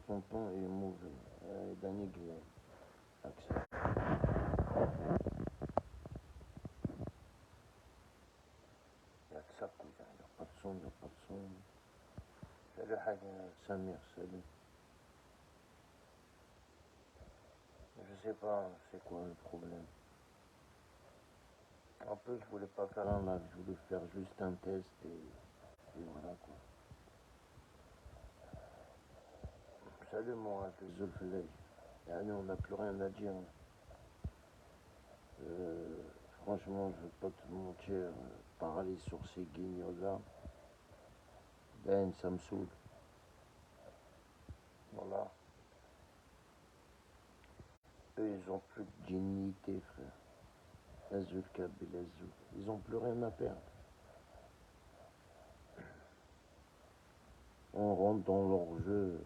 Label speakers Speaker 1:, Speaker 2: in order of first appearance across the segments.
Speaker 1: son tonton est mauvais. Danny Glenn. Axel. Il y a que ça, cousin. Il n'y a pas de son, il n'y a pas de son. Salut, Haga. Samir, salut. Je sais pas, c'est quoi le problème. En plus, je voulais pas faire un live, je voulais faire juste un test et voilà quoi. Salut mon rêve, Zulflay. Allez, on n'a plus rien à dire. Franchement, je vais pas te mentir, parler sur ces guignols-là, ben, ça me saoule. Voilà. Eux, ils ont plus de dignité, frère. Azul Kabil Azul. Ils ont plus rien à perdre. On rentre dans leur jeu.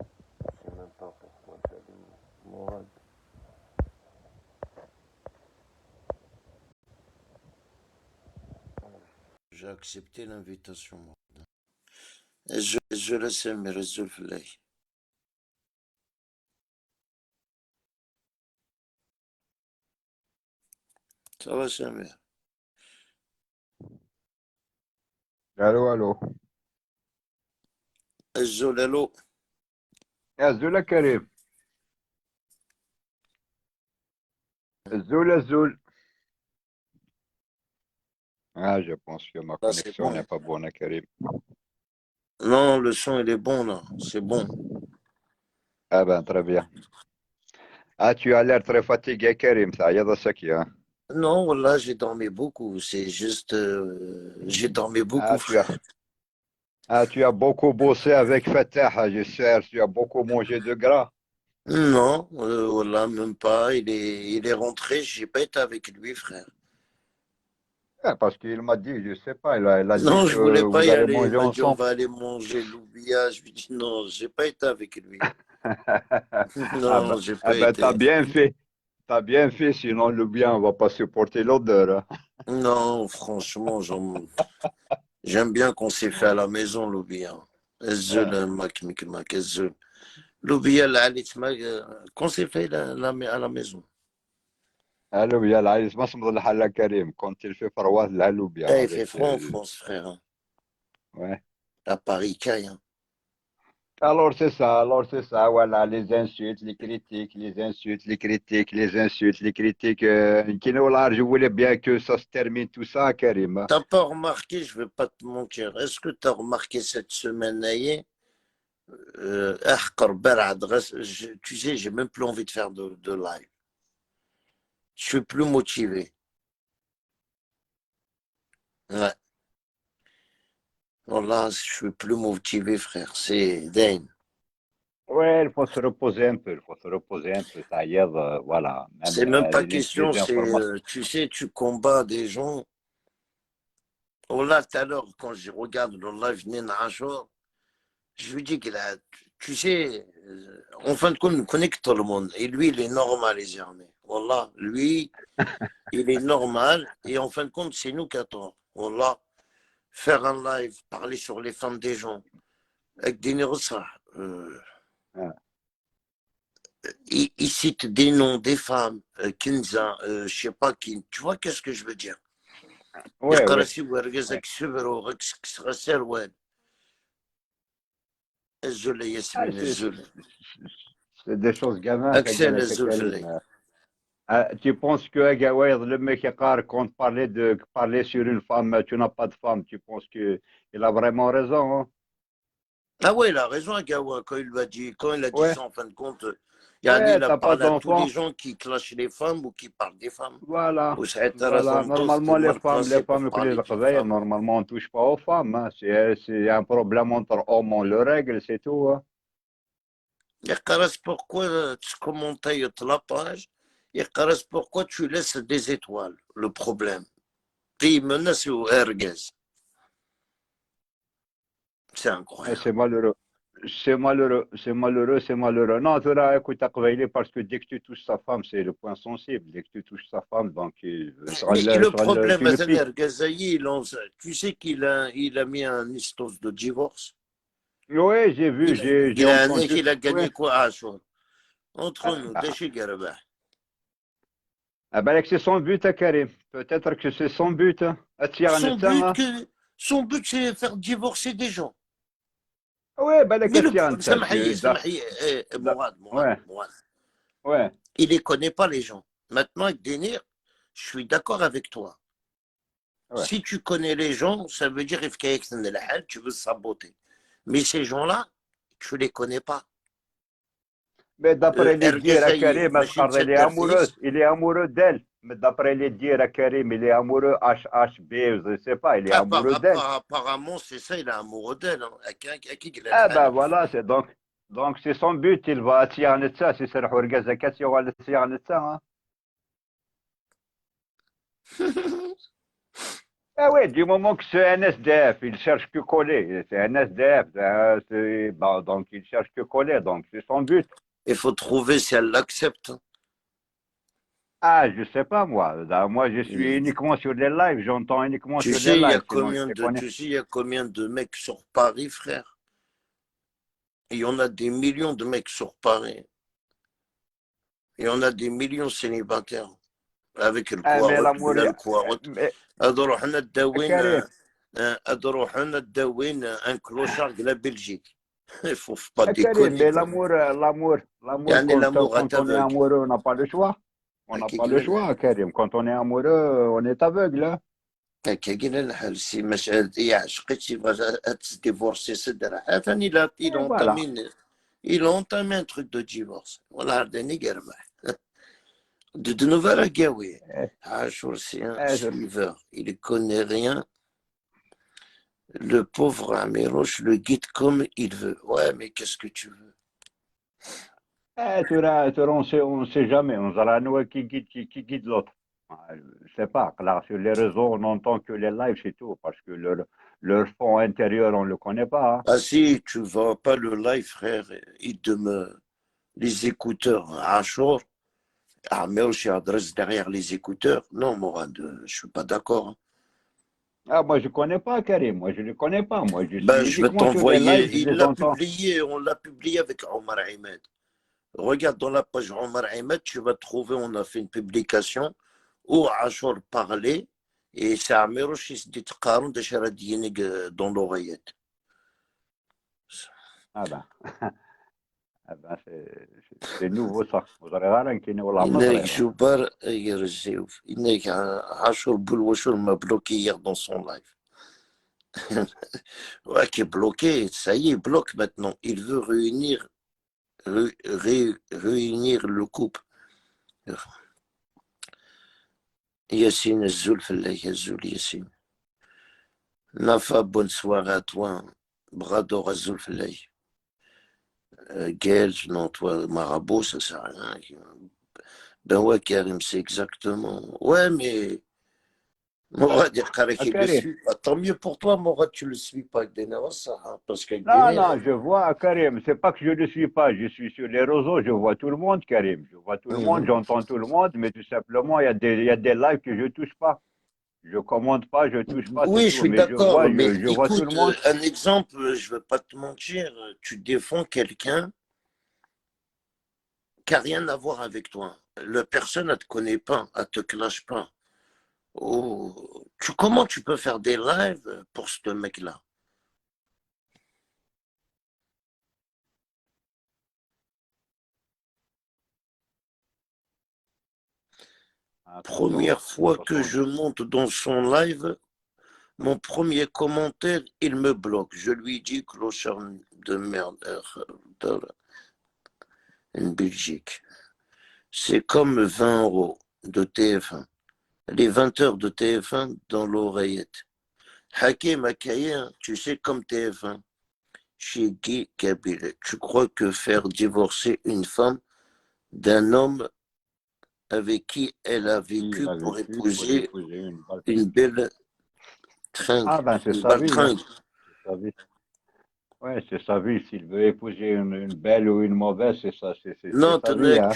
Speaker 1: Je sais même pas pourquoi ça les morales. J'ai accepté l'invitation, moi. Je laisse mes résultats. Ça va, Samir?
Speaker 2: الو الو.
Speaker 1: Zolelo.
Speaker 2: الزول يا كريم. الزول الزول. Ah, je pense que ma
Speaker 1: Là, c'est
Speaker 2: connexion
Speaker 1: bon.
Speaker 2: n'est pas bonne à Karim.
Speaker 1: Non, le son, il est bon, là. C'est bon.
Speaker 2: Ah ben, très bien. Ah, tu as l'air très fatigué, Karim. Ça y est, ça qui est.
Speaker 1: Non, là, j'ai dormi beaucoup. C'est juste. J'ai dormi beaucoup,
Speaker 2: Ah,
Speaker 1: frère.
Speaker 2: tu as beaucoup bossé avec Fatah, j'espère. Tu as beaucoup mangé de gras.
Speaker 1: Non, voilà, même pas. Il est rentré. J'ai pas été avec lui, frère.
Speaker 2: Ah, parce qu'il m'a dit, je sais pas, il a dit
Speaker 1: Non, je voulais
Speaker 2: que
Speaker 1: pas
Speaker 2: vous
Speaker 1: y
Speaker 2: allez
Speaker 1: aller. Il
Speaker 2: manger
Speaker 1: m'a dit, on
Speaker 2: ensemble.
Speaker 1: va aller manger l'oublia. Je lui dis, non, j'ai pas été avec lui.
Speaker 2: Ah
Speaker 1: Non,
Speaker 2: ben,
Speaker 1: j'ai
Speaker 2: ah
Speaker 1: pas
Speaker 2: ben, t'as
Speaker 1: été.
Speaker 2: bien fait. T'as bien fait, sinon le bien, on va pas supporter l'odeur, hein.
Speaker 1: Non, franchement, j'aime bien qu'on s'est fait à la maison, l'oublia.
Speaker 2: Ah,
Speaker 1: الزول ماك الزول l'oublia اللي علي تما qu'on s'est fait à la maison.
Speaker 2: اللوبيا العيش ما اسمه الحلا كريم كنت في فروات اللوبيا
Speaker 1: Eh, il fait
Speaker 2: avec
Speaker 1: froid en France, frère, hein.
Speaker 2: ouais.
Speaker 1: À Paris, caille, hein.
Speaker 2: Alors c'est ça, voilà, les insultes, les critiques, les insultes, les critiques, les insultes, les critiques. Kinolar, je voulais bien que ça se termine tout ça, Karim, hein.
Speaker 1: T'as pas remarqué, je vais pas te mentir, est-ce que t'as remarqué cette semaine, tu sais, j'ai même plus envie de faire de live. Je suis plus motivé. Ouais. Voilà, je suis plus motivé, frère. C'est dingue.
Speaker 2: Ouais, il faut se reposer un peu, il faut se reposer un peu, ça y est, voilà, même
Speaker 1: C'est même pas question,
Speaker 2: les
Speaker 1: c'est,
Speaker 2: informations.
Speaker 1: tu sais, tu combats des gens. Oh là, tout à l'heure, quand je regarde le live Nina Ashur, je lui dis qu'il a, tu sais, en fin de compte, il connaît que tout le monde. Et lui, il est normal, les armées. Wallah, lui, il est normal. Et en fin de compte, c'est nous qui attendons. Wallah, faire un live, parler sur les femmes des gens, avec des ça.
Speaker 2: Ouais,
Speaker 1: Il cite des noms des femmes, Kinza, je sais pas qui. Tu vois qu'est-ce que je veux dire?
Speaker 2: ouais,
Speaker 1: يقرا
Speaker 2: ouais.
Speaker 1: شي ورقزك سبرو غكس سروال الزول
Speaker 2: Ah,
Speaker 1: ياسمين الزول
Speaker 2: c'est des choses gamins, ça,
Speaker 1: اكسل
Speaker 2: Galak
Speaker 1: الزول في
Speaker 2: Karim.
Speaker 1: الليل.
Speaker 2: Tu penses que Gawaïd, le mec qui quand parler sur une femme, tu n'as pas de femme, tu penses que il a vraiment raison, hein?
Speaker 1: Ah ouais, il a raison, Gawa, quand il a dit
Speaker 2: Ouais,
Speaker 1: ça, en fin de compte, Yani,
Speaker 2: ouais,
Speaker 1: il a
Speaker 2: t'as pas
Speaker 1: parlé à tous les
Speaker 2: d'enfant.
Speaker 1: gens qui clashent les femmes ou qui parlent des femmes.
Speaker 2: Voilà,
Speaker 1: Ou ساعتها
Speaker 2: voilà.
Speaker 1: راهم tous
Speaker 2: Normalement,
Speaker 1: mal placés
Speaker 2: les
Speaker 1: pour
Speaker 2: femmes que les
Speaker 1: parler d'une
Speaker 2: Gawaïd,
Speaker 1: femme.
Speaker 2: normalement, on touche pas aux femmes, hein. C'est un problème entre hommes, on le règle, c'est tout, hein.
Speaker 1: يقرأ pourquoi tu commentes la page, يقرأ pourquoi tu laisses des étoiles, le problème. Puis menace ou erguez. C'est
Speaker 2: Et
Speaker 1: incroyable.
Speaker 2: c'est malheureux. C'est malheureux, c'est malheureux, c'est malheureux. Non, tu l'as écoute, parce que dès que tu touches sa femme, c'est le point sensible. Dès que tu touches sa femme, donc
Speaker 1: Mais le problème,
Speaker 2: tu le
Speaker 1: Hassan
Speaker 2: piques.
Speaker 1: Gazaï, tu sais il a mis un histoire de divorce.
Speaker 2: Oui, j'ai vu,
Speaker 1: Il a,
Speaker 2: j'ai
Speaker 1: il a un mec,
Speaker 2: entendu.
Speaker 1: il a
Speaker 2: Oui.
Speaker 1: gagné quoi à chaud. Entre
Speaker 2: Ah,
Speaker 1: nous,
Speaker 2: bah,
Speaker 1: déchet Garabah.
Speaker 2: ah, ben, c'est son but, hein, Karim. Peut-être que c'est son but. Hein. Attire un
Speaker 1: Son
Speaker 2: médecin,
Speaker 1: but,
Speaker 2: hein.
Speaker 1: que, son but, c'est faire divorcer des gens.
Speaker 2: Oui, ben,
Speaker 1: Mais le
Speaker 2: attire un
Speaker 1: problème,
Speaker 2: médecin.
Speaker 1: Mourad,
Speaker 2: Ouais,
Speaker 1: Mourad,
Speaker 2: ouais,
Speaker 1: il les connaît pas, les gens. Maintenant, avec Denir, je suis d'accord avec toi.
Speaker 2: ouais.
Speaker 1: Si tu connais les gens, ça veut dire que tu veux saboter. Mais ces gens-là, tu les connais pas.
Speaker 2: Mais d'après les dires à
Speaker 1: Ergazaï,
Speaker 2: Karim,
Speaker 1: machine
Speaker 2: il est amoureux.
Speaker 1: Sadartis,
Speaker 2: Il est amoureux d'elle. Mais d'après les dires à Karim, il est amoureux HHB, je ne sais pas, il est amoureux d'elle.
Speaker 1: apparemment, c'est ça, il est amoureux d'elle. Hein.
Speaker 2: Ah ben voilà, c'est donc c'est son but, il va attirer un ça, si c'est le Hurgazakat, il va attirer un ça. Hein. Ah oui, du moment que c'est un SDF, il cherche que coller. C'est un SDF, bon, donc il cherche que coller, donc c'est son but.
Speaker 1: Il faut trouver si elle l'accepte.
Speaker 2: Ah, je sais pas moi. Moi, je suis uniquement sur les lives, j'entends uniquement
Speaker 1: Tu
Speaker 2: sur les
Speaker 1: sais,
Speaker 2: lives, sinon je les connais.
Speaker 1: il y a combien de mecs sur Paris, frère? Il y en a des millions de mecs sur Paris. Il y en a des millions célibataires. Avec le
Speaker 2: Ah, mais
Speaker 1: Kouarot,
Speaker 2: l'amour,
Speaker 1: بلا الكواروت.
Speaker 2: mais,
Speaker 1: هذا رحنا الداوين
Speaker 2: Karim,
Speaker 1: هذا رحنا الداوين ان كلوشار de la Belgique. Il faut pas
Speaker 2: Karim,
Speaker 1: déconner
Speaker 2: mais
Speaker 1: quand même.
Speaker 2: l'amour,
Speaker 1: يعني l'amour est
Speaker 2: quand on est
Speaker 1: aveugle.
Speaker 2: amoureux, on n'a pas le choix. On n'a pas le choix, Karim. Quand on est amoureux, on est aveugle. Hein.
Speaker 1: كاين الحال سي مش هي عشقتي بغات تديفورسي صدر ثاني لا
Speaker 2: Et voilà.
Speaker 1: il a entamé un truc de divorce والله عرضني قربح de nouvelles à Gaoué.
Speaker 2: Eh,
Speaker 1: Achour, c'est un
Speaker 2: je
Speaker 1: suiveur. Il ne connaît rien. Le pauvre Amiroche le guide comme il veut. Ouais, mais qu'est-ce que tu veux?
Speaker 2: On ne sait jamais. On sera nous qui guide l'autre. Je sais pas. Là, sur les réseaux, on n'entend que les lives, c'est tout. Parce que leur fond intérieur, on ne le connaît pas. Hein.
Speaker 1: Ah si, tu vas pas le live, frère. Il demeure. Les écouteurs, Achour, Amiroche adresse derrière les écouteurs. Non, Morad, je suis pas d'accord. Hein.
Speaker 2: Ah, moi, je ne connais pas Karim. Moi, je ne le connais pas. Moi, je
Speaker 1: Ben,
Speaker 2: suis
Speaker 1: je vais
Speaker 2: uniquement sur les lives,
Speaker 1: t'envoyer.
Speaker 2: je les entends.
Speaker 1: On l'a publié avec Omar Ahmed. Regarde dans la page Omar Ahmed, tu vas trouver, on a fait une publication où Ashur parlait et c'est Amirouche qui se dit Tqaroun de Charadienig dans l'oreillette.
Speaker 2: Ah ben, ah ben c'est nouveau ça. Vous aurez rien qui nous l'a
Speaker 1: Inek
Speaker 2: montré.
Speaker 1: Joubar Yerzeouf. Inek Ashur Boulwachur m'a bloqué hier dans son live. Ouais, qui est bloqué, ça y est, il bloque maintenant. Il veut réunir le couple. Yassine Zoulf, Yazoul Yassine. Nafa, bonne soirée à toi. Brador Azul Flay. Gaël, non, toi, Marabout, ça sert à rien. Ben ouais, Karim, c'est exactement. Ouais, mais Morad,
Speaker 2: Ah,
Speaker 1: il le
Speaker 2: Karim.
Speaker 1: suit pas. Tant mieux pour toi, Morad, tu le suis pas avec des nerfs, ça. Hein, parce qu'avec des
Speaker 2: Non,
Speaker 1: nerfs.
Speaker 2: non, je vois Karim. C'est pas que je ne le suis pas. Je suis sur les réseaux, je vois tout le monde, Karim. Je vois tout le monde, j'entends tout le monde, mais tout simplement, il y a des lives que je touche pas. Je commente pas, je touche pas, c'est
Speaker 1: Oui, je
Speaker 2: tout.
Speaker 1: suis
Speaker 2: Mais
Speaker 1: d'accord, mais
Speaker 2: je vois tout le
Speaker 1: écoute,
Speaker 2: monde.
Speaker 1: un exemple, je veux pas te mentir, tu défends quelqu'un qui n'a rien à voir avec toi. La personne, elle te connaît pas, elle te clash pas. Oh, comment tu peux faire des lives pour ce mec-là?
Speaker 2: Attention,
Speaker 1: Première fois que
Speaker 2: attention.
Speaker 1: je monte dans son live, mon premier commentaire, il me bloque. Je lui dis clochard de merde en Belgique. C'est comme 20 euros de TF1. Les 20 heures de TF1 dans l'oreillette. Hakim Akaïa, tu sais comme TF1. Chez Guy Kabyle, tu crois que faire divorcer une femme d'un homme avec qui elle a
Speaker 2: Il
Speaker 1: vécu
Speaker 2: a
Speaker 1: pour
Speaker 2: vécu pour
Speaker 1: épouser
Speaker 2: épouser une balle.
Speaker 1: une belle
Speaker 2: Ah
Speaker 1: tringue,
Speaker 2: ben, c'est
Speaker 1: une
Speaker 2: sa
Speaker 1: belle
Speaker 2: vie, hein.
Speaker 1: tringue.
Speaker 2: C'est sa vie. Ouais, c'est sa vie. S'il veut épouser une belle ou une mauvaise, c'est
Speaker 1: Non,
Speaker 2: sa vie,
Speaker 1: Tenek,
Speaker 2: hein.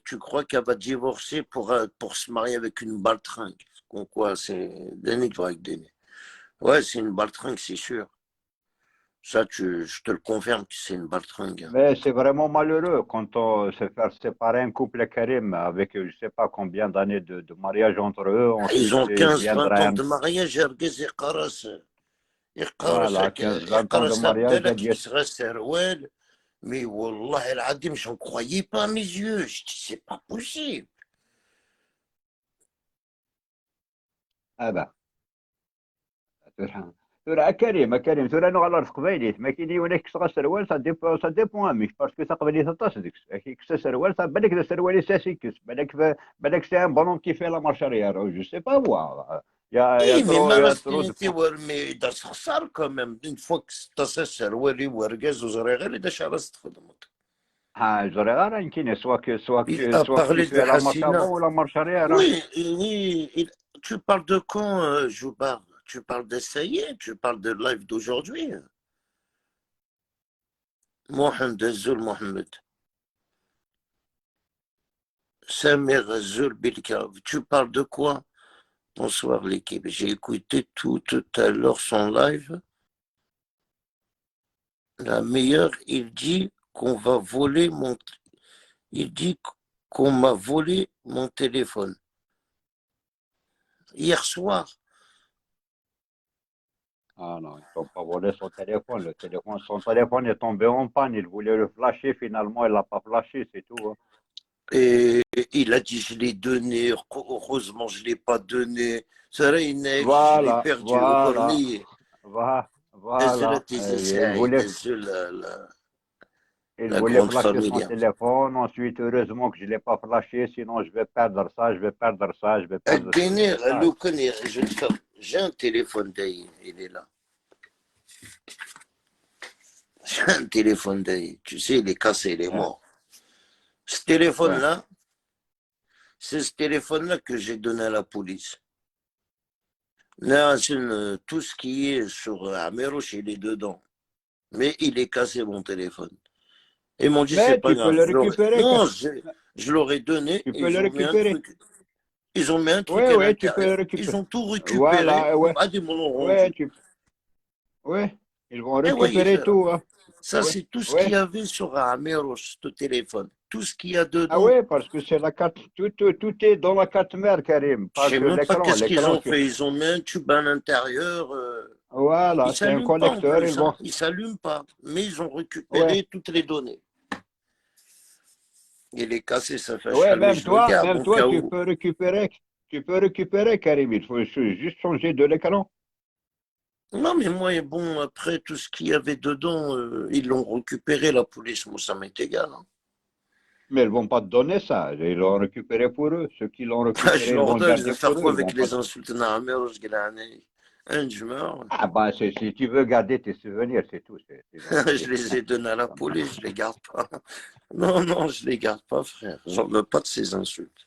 Speaker 1: tu crois qu'elle va divorcer pour se marier avec une baltringue. Quoi, c'est Denik va avec Denik. Ouais, c'est une baltringue, c'est sûr. Ça, je te le confirme que c'est une baltringue.
Speaker 2: Mais c'est vraiment malheureux quand on se fait séparer un couple Karim avec je sais pas combien d'années de mariage entre eux.
Speaker 1: Ils
Speaker 2: Ensuite,
Speaker 1: ont
Speaker 2: il
Speaker 1: 15-20
Speaker 2: viendra
Speaker 1: ans
Speaker 2: un,
Speaker 1: de mariage, Erguez et Karas.
Speaker 2: voilà, 15-20 ans de mariage,
Speaker 1: Abdelak,
Speaker 2: adieu.
Speaker 1: qui serait Serwell. Mais Wallah El Adim, j'en croyais pas à mes yeux. Je dis, c'est pas possible.
Speaker 2: Ah ben. ترى كريم ترى انا غلط قبيليت ما كاين يونيك كسر سروال سا ديبون مش باسكو تا قبيليت تصدق كي كسر سروال بالك سروال ساسيكس بالك سي ان بونون كي في لا مارش اريير جو سي با فوا
Speaker 1: Oui, mais
Speaker 2: يا ترو دو
Speaker 1: Marastinité, mais ده خسر quand même. Une fois que تصل ولي ورقز وزريغل ده شرست خدمت.
Speaker 2: ها جوري غير يمكن
Speaker 1: Il a
Speaker 2: سوا كي
Speaker 1: parlé de
Speaker 2: في لا مارش افون
Speaker 1: Hassina.
Speaker 2: ولا مارش اريير.
Speaker 1: Oui, oui, tu parles de quand, Joubar? Tu parles d'essayer, tu parles de live d'aujourd'hui. Mohamed Azul Mohamed. Samir Azul Bilka. Tu parles de quoi? Bonsoir l'équipe. J'ai écouté tout à l'heure son live. La meilleure, il dit qu'on m'a volé mon téléphone. Hier soir.
Speaker 2: Ah non, ils n'ont pas volé son téléphone. Son téléphone est tombé en panne. Il voulait le flasher. Finalement, il l'a pas flashé, c'est tout, hein.
Speaker 1: Et il a dit, je l'ai donné. Heureusement, je ne l'ai pas donné. Ça je l'ai
Speaker 2: Voilà,
Speaker 1: perdu.
Speaker 2: voilà, voilà. Il
Speaker 1: La
Speaker 2: voulait
Speaker 1: grande
Speaker 2: flasher son
Speaker 1: famille.
Speaker 2: téléphone. Ensuite, heureusement que je ne l'ai pas flashé, sinon je vais perdre ça, je vais perdre ça, je vais perdre ça.
Speaker 1: Abdelner,
Speaker 2: C'est ça.
Speaker 1: j'ai un téléphone d'ailleurs, il est là. J'ai un téléphone d'ailleurs. Tu sais, il est cassé, il est
Speaker 2: Ouais,
Speaker 1: mort. Ce
Speaker 2: ouais.
Speaker 1: téléphone-là, c'est ce téléphone-là que j'ai donné à la police. Là, tout ce qui est sur Ameroche, il est dedans. Mais il est cassé, mon téléphone. Ils m'ont dit, c'est
Speaker 2: Mais
Speaker 1: pas
Speaker 2: tu peux
Speaker 1: grave.
Speaker 2: le récupérer.
Speaker 1: Non, je l'aurais donné.
Speaker 2: Tu
Speaker 1: Et
Speaker 2: peux
Speaker 1: ils
Speaker 2: le
Speaker 1: ont mis un
Speaker 2: récupérer.
Speaker 1: truc. Ils ont mis un truc
Speaker 2: Ouais,
Speaker 1: à
Speaker 2: ouais, tu peux le
Speaker 1: l'intérieur. Ils
Speaker 2: récupérer.
Speaker 1: ont tout récupéré.
Speaker 2: Voilà, ouais,
Speaker 1: Ah, ils me l'ont
Speaker 2: ouais,
Speaker 1: rendu.
Speaker 2: ouais. Ils vont
Speaker 1: Eh ouais,
Speaker 2: récupérer tout, hein.
Speaker 1: ça,
Speaker 2: Ouais,
Speaker 1: c'est tout ce qu'il y
Speaker 2: ouais.
Speaker 1: avait sur Ameroche, ce téléphone. Tout ce qu'il y a
Speaker 2: Ah
Speaker 1: dedans.
Speaker 2: ouais, parce que c'est la carte, tout est dans la carte mère, Karim.
Speaker 1: Je
Speaker 2: Pas
Speaker 1: sais
Speaker 2: que
Speaker 1: même pas qu'est-ce qu'ils
Speaker 2: l'écran
Speaker 1: ont
Speaker 2: que,
Speaker 1: fait. Ils ont mis un tube à l'intérieur. Il
Speaker 2: voilà, c'est un
Speaker 1: s'allume pas en
Speaker 2: connecteur, ils
Speaker 1: plus, hein.
Speaker 2: vont,
Speaker 1: Il s'allume pas. Mais ils ont
Speaker 2: ouais.
Speaker 1: récupéré toutes les données. Il est cassé, ça fait
Speaker 2: Ouais,
Speaker 1: chier, mais je le garde
Speaker 2: même
Speaker 1: au
Speaker 2: toi,
Speaker 1: cas où.
Speaker 2: tu peux récupérer, Karim. Il faut juste changer de l'écran.
Speaker 1: Non, mais moi, bon, après tout ce qu'il y avait dedans, ils l'ont récupéré, la police. Moi, ça m'est égal, hein.
Speaker 2: Mais ils vont pas te donner ça. Ils l'ont récupéré pour eux. Ceux qui l'ont
Speaker 1: Je
Speaker 2: récupéré, ils
Speaker 1: leur
Speaker 2: vont le
Speaker 1: donne, je
Speaker 2: garder
Speaker 1: vais
Speaker 2: pour
Speaker 1: faire
Speaker 2: eux.
Speaker 1: quoi
Speaker 2: Ils vont
Speaker 1: avec
Speaker 2: pas.
Speaker 1: les insultes? Non, je gagne. Je meurs.
Speaker 2: Ah bah, si tu veux garder tes souvenirs, c'est tout. C'est
Speaker 1: Je
Speaker 2: gentil.
Speaker 1: les ai donnés à la police, je les garde pas. Non, non, je les garde pas, frère. J'en veux pas de ces insultes.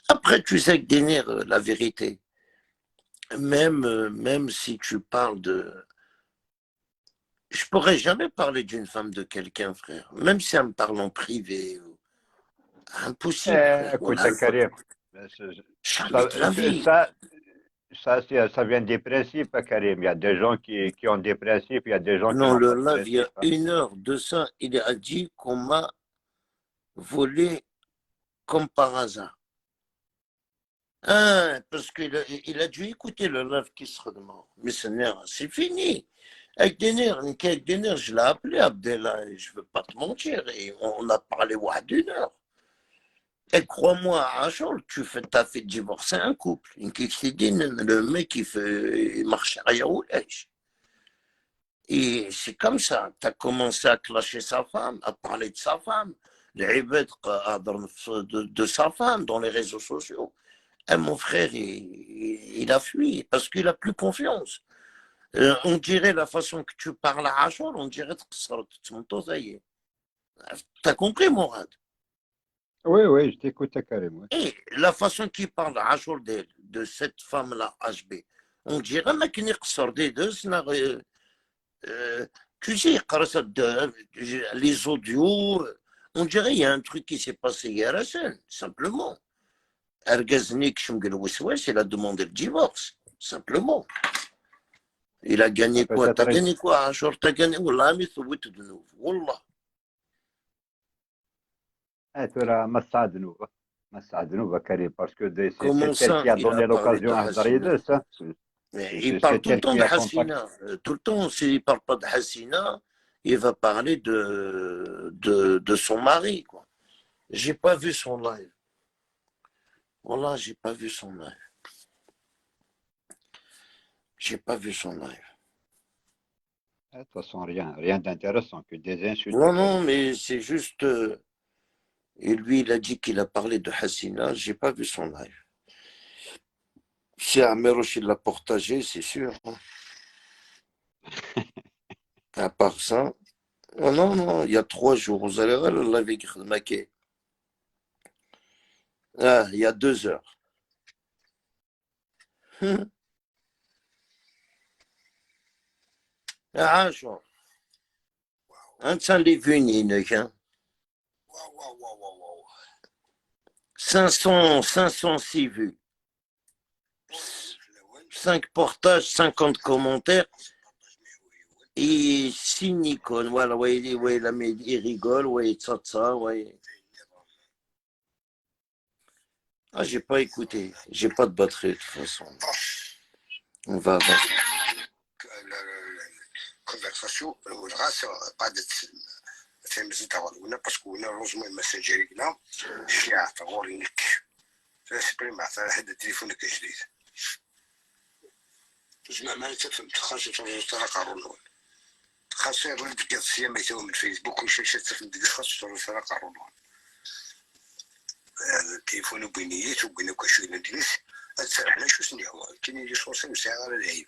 Speaker 1: Après, tu sais que Denir, la vérité, même si tu parles de... Je pourrais jamais parler d'une femme de quelqu'un, frère. Même si elle me parle en privé. Impossible, frère. Oh là
Speaker 2: Écoute,
Speaker 1: là,
Speaker 2: Karim,
Speaker 1: jamais
Speaker 2: ça,
Speaker 1: de la vie.
Speaker 2: ça, ça vient des principes, Karim. Il y a des gens qui ont des principes, il y a des gens qui
Speaker 1: Non,
Speaker 2: n'ont
Speaker 1: le
Speaker 2: pas de
Speaker 1: live, il y a
Speaker 2: principes, hein.
Speaker 1: 1 heure de ça, il a dit qu'on m'a volé comme par hasard. Ah, parce qu'il a dû écouter le live qui se demande. Mais c'est fini. Avec des nerfs, je l'ai appelé Abdellah, et je ne veux pas te mentir. Et on a parlé ouais, d'1 heure. Et crois-moi, Rachel, t'as fait divorcer un couple. Le mec, il marche arrière ou lèche. Et c'est comme ça. Tu as commencé à clasher sa femme, à parler de sa femme, de sa femme dans les réseaux sociaux. Et mon frère, il a fui parce qu'il n'a plus confiance. On dirait la façon que tu parles à Rachel, on dirait que ça ça y est. T'as compris, Mourad?
Speaker 2: Oui, oui, je t'écoute, Karim. Oui.
Speaker 1: Et la façon qu'il parle à Rachel de cette femme-là, HB, On dirait ما كان يقصر des deux tu sais les audios on dirait il y a un truc qui s'est passé hier à scène simplement Ergaznik il a demandé le divorce simplement il a gagné quoi t'as gagné quoi Ashur t'as gagné والله ما ثبت ذنوب والله
Speaker 2: ما صعد ذنوب كريم باسكو
Speaker 1: comment
Speaker 2: c'est elle
Speaker 1: ça
Speaker 2: qui a
Speaker 1: il a
Speaker 2: donné
Speaker 1: parlé de
Speaker 2: l'occasion à
Speaker 1: Hassina
Speaker 2: Hadarides.
Speaker 1: il parle
Speaker 2: C'est
Speaker 1: tout le
Speaker 2: elle
Speaker 1: temps
Speaker 2: qui
Speaker 1: de
Speaker 2: a contacté.
Speaker 1: Hassina tout le temps s'il parle pas de Hassina il va parler de son mari quoi j'ai pas vu son live voilà j'ai pas vu son live j'ai pas vu son live
Speaker 2: De toute façon, rien d'intéressant, que des insultes.
Speaker 1: non mais c'est juste et lui il a dit qu'il a parlé de Hassina j'ai pas vu son live si Ameroche il l'a partagé c'est sûr hein. À part ça non il y a 3 jours vous allez voir le live écrit il y a 2 heures عاشوا انت اللي فينينك 506 vues 5 portages 50 commentaires et 6 Nikon voilà ouais il rigole ouais ça ouais j'ai pas écouté j'ai pas de batterie de toute façon on va avancer
Speaker 3: conversation قعدت تلميذ تاعنا باسكو انا لوجمون المسنجر هنا شيعة تغورينك سبريم مع هذا تليفونك جديد جمع ما تفهمت خاصة ترى قارون خاصة الرد قصية ما يسوي من فيسبوك وش تفهم ديك خاصة ترى قارون التليفون بينيات وبين كشوي نديس أتسرحنا شو سنيا كاين يجي صوصي وساعة على العيب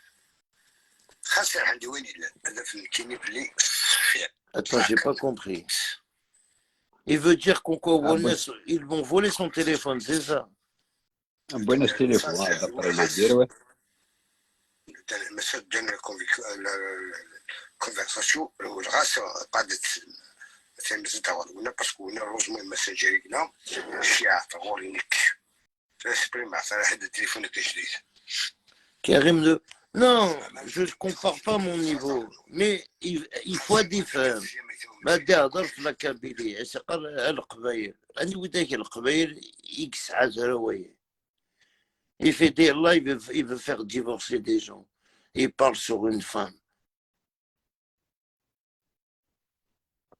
Speaker 3: خاصة عندي وين هذا في كاين بلي
Speaker 1: Attends, j'ai pas compris. Il veut dire ils vont voler son téléphone, c'est ça?
Speaker 2: Un bon téléphone, d'après le dire, ouais.
Speaker 3: الكونفرساسيون والغاس قعدت تلميذ تاعنا باسكو انا لوجمون المسنجر هنا شيعة تغورينك سبريم مع هذا تليفونك جديد
Speaker 1: Karim non, je ne compare pas mon niveau, mais il faut différent. ما تهضر في الكابيلية سقر القبايل أنا وداك القبايل إكس عزراوية il fait des lives il veut faire divorcer des gens il parle sur une femme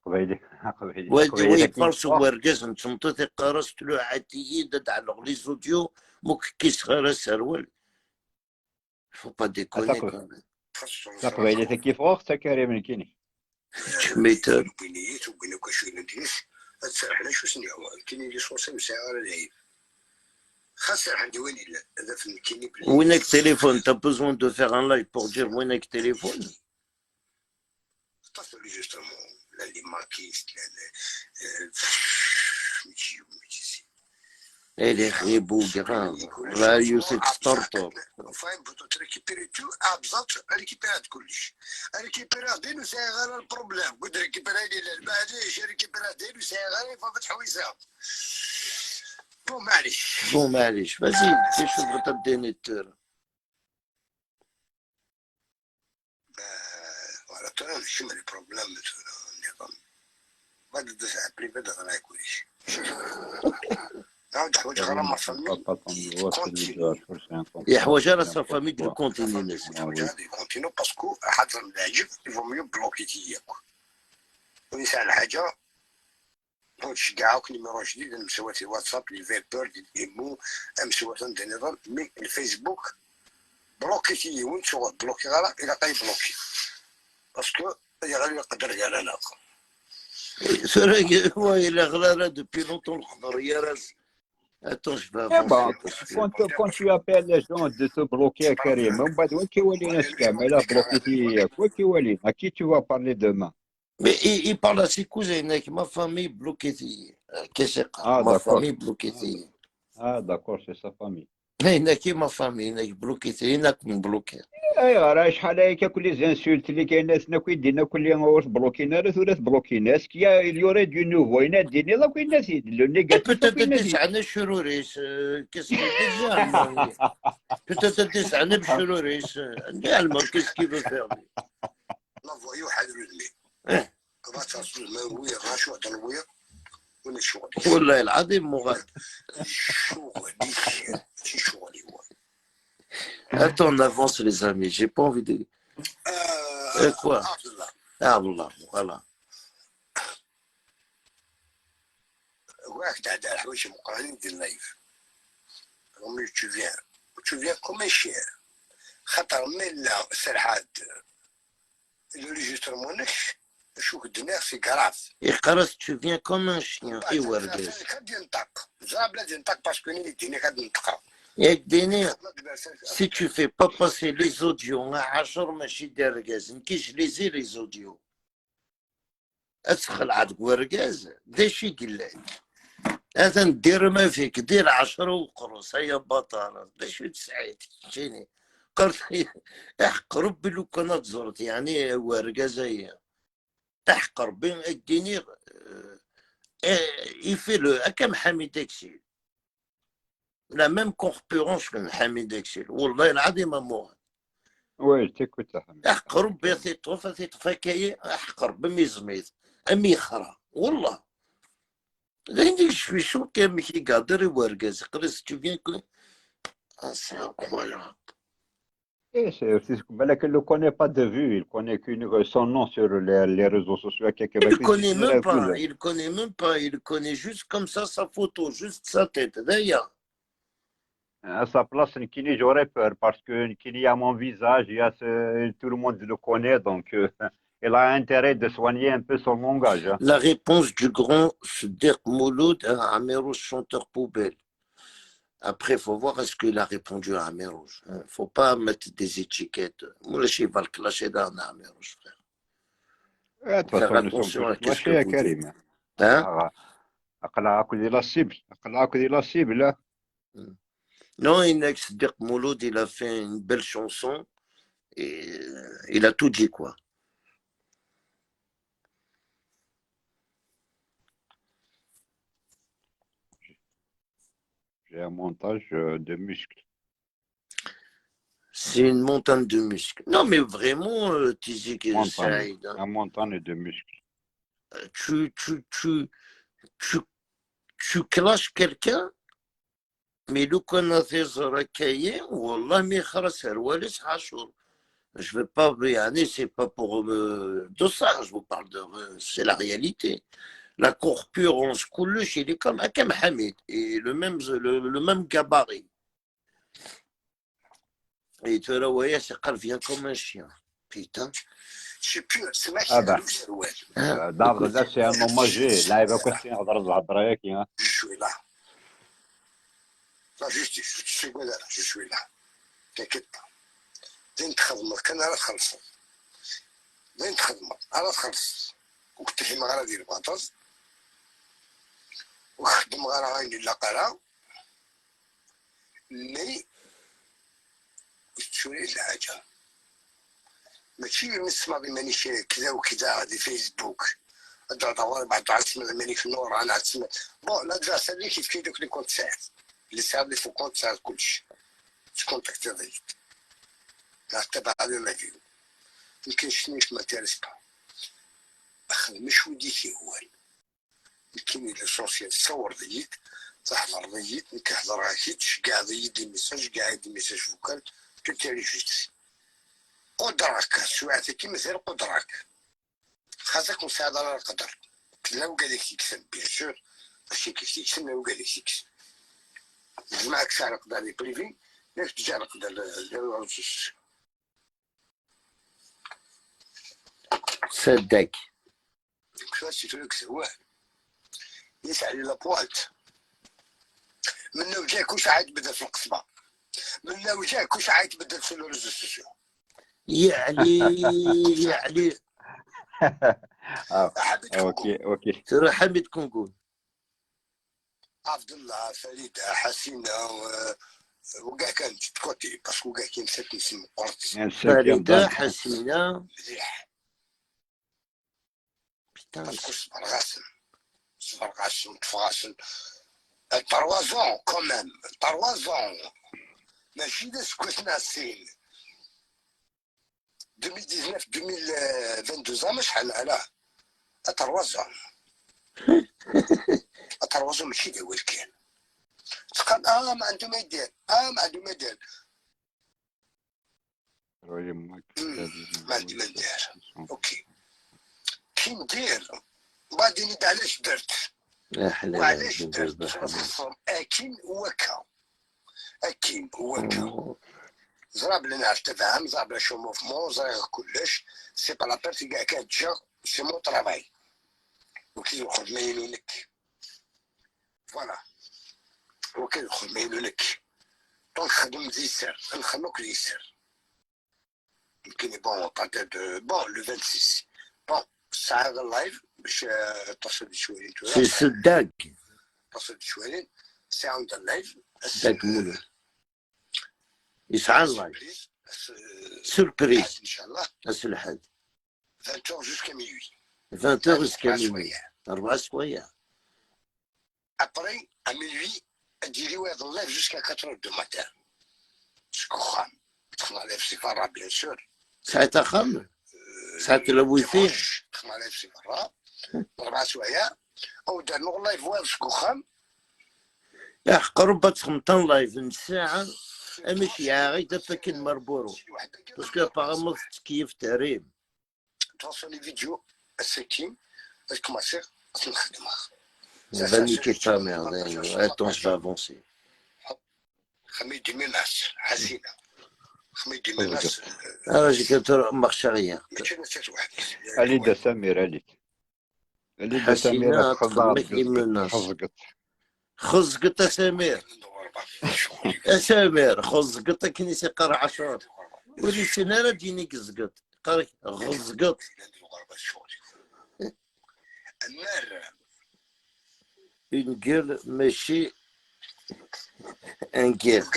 Speaker 1: il parle sur ورقاز نتمطط قرص له عتيين على لي زوديو موك كيسخر سروال faut pas déconner quand même
Speaker 2: تقبيلي كيف وقت كريم الكيني
Speaker 1: tu m'étonnes
Speaker 3: بينيات وبين كشوي نديس أتسرحنا شو سنيا كاين يجي صوصي وساعة على العيب خاصة عندي وين هذا في كاين بلي
Speaker 1: وينك téléphone t'as besoin de faire un live pour dire وينك téléphone
Speaker 3: اتصل جوستومون لا لي ماركيست لا
Speaker 1: elle est ribou grave là Youssef starter
Speaker 3: فاهم بغيتو تريكيبيري تو بالضبط ريكيبيرات كلشي ريكيبيرات دينو ساعة غير البروبليم قلت ريكيبيرات ديال بعديش ريكيبيرات دينو ساعة غير ففتح حويسه بون
Speaker 1: معليش vas-y fais شوف تبديني التير
Speaker 3: voilà ترى شنو البروبليم النظام بعد تسعة بلي بدا غير كلشي
Speaker 1: يحوج على sa famille de continuer
Speaker 3: continue باسكو حاضر العجب يفو ميو بلوكي تياك ويسأل حاجة هادشي كاع نيميرو جديد مسوات الواتساب لي فيبر ديال ايمو مسوات دي نظام مي الفيسبوك بلوكي تيا وين شغل بلوكي غير الى قاي بلوكي باسكو غير يقدر ديال انا
Speaker 1: هو الى غلارة دوبي لونطون الخضر يا راس Attends, je vais avancer.
Speaker 2: Quand tu appelles les gens de te bloquer, Karim, à qui tu vas parler demain?
Speaker 1: Mais il parle à ses cousins, avec ma famille bloquée. Ma famille bloquée.
Speaker 2: Ah, d'accord, c'est sa famille.
Speaker 1: هنا كيما فامي هناك بلوكيتي هناك مبلوكي.
Speaker 2: ايوا راه شحال هكا كل زانسولت اللي كاين ناسنا كيدينا كل يوم واش بلوكينا ولا بلوكينا اسكيا اليوري دو نوفو يناديني لا كاين ناس لو نيجاتيف
Speaker 1: Peut-être
Speaker 2: كاين ناس
Speaker 1: تسعنا بشروريس qu'est-ce qui déjà allemand. Peut-être تسعنا بشروريس عندي allemand qu'est-ce qu'il veut faire lui.
Speaker 3: نفويو واحد رودمي
Speaker 1: إيه.
Speaker 3: كما تصل المروية غاشو دلوية ولا شغل
Speaker 1: والله العظيم مغاد.
Speaker 3: شغل شي شغلي هو.
Speaker 1: Attends, on avance les amis, j'ai pas envie de. Quoi?
Speaker 3: عبد الله
Speaker 1: Ah Allah, voilà.
Speaker 3: واحد تاع الحوايج مقارنين ديال اللايف رمي tu viens comme un chien خاطر من لا سرحات l'enregistrement شوف الدماغ سي كراف
Speaker 1: يقرص tu viens comme un chien. اي ورقاز.
Speaker 3: كاد ينطق زعما بلاد ينطق باسكو ني ديني كاد نطقها.
Speaker 1: ياك ديني si tu fais pas passer les audios عشر ماشي دير رقاز نكيش ليزي لي زوديو. ادخل عاد ورقاز داشي قلات. هذا ندير ما فيك دير 10 وقرص هيا بطارة باش تسعيد تجيني قرص احق ربي لو كانت زرت يعني ورقة هي احق ربي اديني يفيلو هكا محامي داكشي لا ميم كونكورونس من محامي داكشي والله العظيم امور
Speaker 2: وي تيكوت
Speaker 1: احق ربي تيطوف تيطفى احق ربي ميزميز امي خرا والله je suis choqué, mais qui garde les wargas. Si tu viens que. Ah, c'est incroyable.
Speaker 2: Et c'est aussi بالك il ne connaît pas de vue, il connaît qu'une son nom sur les réseaux sociaux.
Speaker 1: Il ne connaît même pas, il connaît même pas, il connaît juste comme ça sa photo, juste sa tête. D'ailleurs.
Speaker 2: À sa place, Nkini, j'aurais peur parce que Nkini a mon visage, tout le monde le connaît, donc il a intérêt de soigner un peu son langage. Hein.
Speaker 1: La réponse du grand Dirk Mouloud à Amérouche, chanteur poubelle. Après, il faut voir est-ce qu'il a répondu à Amérouche. Il ne faut pas mettre des étiquettes. Moi, je vais le clasher dans Amérouche, frère.
Speaker 2: De toute façon, nous sommes tous clashés, Karim.
Speaker 1: Hein?
Speaker 2: أقلعك ديال السيبل أقلعك ديال السيبل.
Speaker 1: Non, Inex Dirk Mouloud, il a fait une belle chanson et il a tout dit, quoi.
Speaker 2: J'ai un montage de muscles.
Speaker 1: C'est une montagne de muscles. Non, mais vraiment, Tizik Saïd.
Speaker 2: Un montagne de muscles.
Speaker 1: Tu clashes quelqu'un, mais le connaître Zorakaye, Wallah, mais Kharasarwalis Hachur. Je ne veux pas, c'est pas pour dossard, je vous parle de. C'est la réalité. La corpulence, Koulouch, il est comme Akam Hamid, et le même gabarit. Et tu vois, ouais, c'est qu'elle vient comme un chien. Putain.
Speaker 3: Je sais plus, c'est vrai
Speaker 2: Ah ben, d'abord, là, c'est un hommage. Là, il va continuer à dire
Speaker 3: je suis là. لا جوستي شو تقول انا جو سوي لا تاكد زين تخدمك كان راه تخلص زين تخدمك راه تخلص وكنت حيما غير دير باطاز وخدم غير عيني لا قرا مي تشوري الحاجه ماشي نسمع مانيش كذا وكذا هذه فيسبوك الدور بعد عتسمع مانيش نور انا عتسمع بون لا دراسه اللي كيف دوك اللي كنت ساعد اللي ساعد لي فو كونت ساعد كلشي تكونتاكتي ضيق لا تبع هذا ما فيه مكاينش ما تيرس با مش وديكي هو كاين ليسونسيال تصور ضيق تحضر ضيق كيحضر هاكيتش كاع ضيق ميساج كاع يدي ميساج فوكال كتريجيستري قدرك سواعتي كي مثال قدرك خاصك مساعدة على القدر لا وقالك تكسب بيان سور ماشي كيف تكسب لا وقالك تكسب معك ساعة القدر لي بريفي ياك تجي على القدر الرجوش
Speaker 1: صدق
Speaker 3: كلاسي تولك سواه يسعى لي لابوالت من وجهك وش عاد بدل في القصبة من وجهك وش عاد بدل في الرجوش
Speaker 1: يعني
Speaker 2: اوكي
Speaker 1: ترى حميد كونغول
Speaker 3: عبد الله فريدة حسينة وكاع كانت كوتي باسكو كاع كاين 7 نسم قرط
Speaker 2: un cinquième
Speaker 1: فريدة
Speaker 2: dame.
Speaker 1: حسينة
Speaker 3: مليح
Speaker 1: بيتان
Speaker 3: باسكو صبر غاسن تفغاسن 3 زون كومام 3 زون ماشي داس كويس ناسين 2019 2022 ما شحال علاه 3 زون 3 زون ماشي داول كان تقال ما عنده ما يدير ما عنده ما يدير ما عندي ما ندير اوكي كي ندير بعدين علاش درت
Speaker 1: يا حلال
Speaker 3: وعلاش
Speaker 1: يا
Speaker 3: درت
Speaker 1: بحبيبي.
Speaker 3: اكين وكا اكين وكا زرا بلا نعرف تفهم زرا بلا شو موفمون زرا كلش سي با لا بيرتي كاع كانت جا سي مون طرافاي وكي يخرج ما يلونك فوالا وكي يخرج ما يلونك دونك خدم ديسر نخدمك ديسر يمكن بون بعد بون لو 26 بون ساعة اللايف باش تصل شويه
Speaker 1: سي صداق
Speaker 3: تصل شويه ساعة اللايف
Speaker 1: صداق مولو يسعى اللايف سوربريز
Speaker 3: ان شاء الله
Speaker 1: الحد
Speaker 3: 20 jusqu'à minuit
Speaker 1: 20h jusqu'à minuit 4 سوايع
Speaker 3: après à minuit ديري واحد اللايف jusqu'à 4 heures du matin شكون خام دخلنا عليه في سفارة بيان سور
Speaker 1: ساعتها خام ساعة الويفي
Speaker 3: دخلنا عليه في سفارة 4 سوايع او دار اللايف واحد شكون خام
Speaker 1: يا قرب تخمطن لايف من ساعة ماشي غير دابا كاين مربورو باسكو ابارامون تكيف تهريب
Speaker 3: توصل لي فيديو السكين كوماسير نخدمها
Speaker 1: va niquer ta merde. Attends, je vais avancer.
Speaker 3: خميدي من الناس حسينة خميدي من الناس
Speaker 1: انا جي كنتر marche arrière.
Speaker 3: ماشي نسيت واحد
Speaker 2: علي دا سمير علي دا
Speaker 1: حسينة
Speaker 2: سمير
Speaker 1: تخدمك لي مناس.
Speaker 2: خزقت
Speaker 1: خزقت سمير. سمير خزقت كنيسي قرع 10 ولي سنارة ديني قزقت قرع غزقت.
Speaker 3: النار
Speaker 1: Une gueule ماشي un gueule.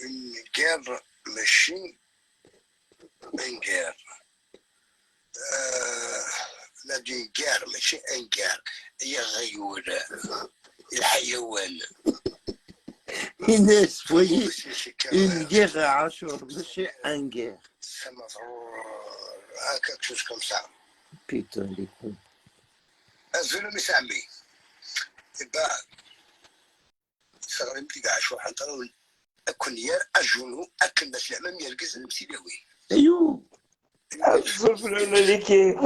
Speaker 3: une guerre ماشي ان guerre لا دي guerre ماشي ان guerre هي غيولة الحيوان
Speaker 1: Inès, voyez, une guerre à Ashur, monsieur, un guerre.
Speaker 3: Ça m'a fait quelque chose comme ça.
Speaker 1: Putain, les cons.
Speaker 3: الظلم يسمي يبقى صغري متيقع شو حنطرون أكون يا أجنو أكل بس الأمام يركز المسيبوي
Speaker 1: أيوه.
Speaker 4: الظلم اللي كيف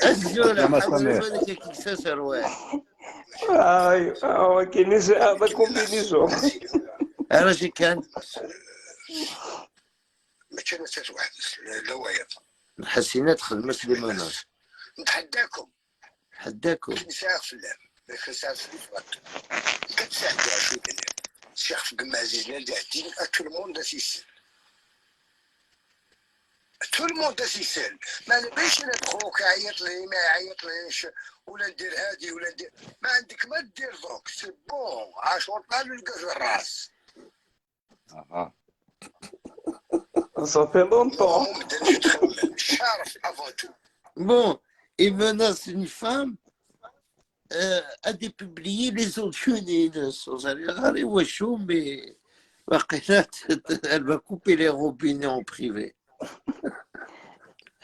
Speaker 1: الزولة حول بالك كي ساسر واحد.
Speaker 4: ايوه كاين هذا كومبينيزون
Speaker 1: أنا شي كان.
Speaker 3: ما كان نسيت واحد لوايا
Speaker 1: الحسينات خدمت لي مناش.
Speaker 3: نتحداكم
Speaker 1: حداكم.
Speaker 3: نساء في اللام نساء في الفرق كتساعد شو دير الشيخ في قمازيز نادي الدين تو الموند سيسل تو الموند سيسل ما نبيش انا خوك يعيط لي ما يعيط ليش ولا ندير هادي ولا ندير ما عندك ما دير دوك سي بون عاشور قالوا لقى في الراس
Speaker 4: صافي لونطون
Speaker 3: ما بدناش تخمم الشرف افون تو.
Speaker 1: Bon, il menace une femme à dépublier les autres chenilles. Mais elle va couper les robinets en privé.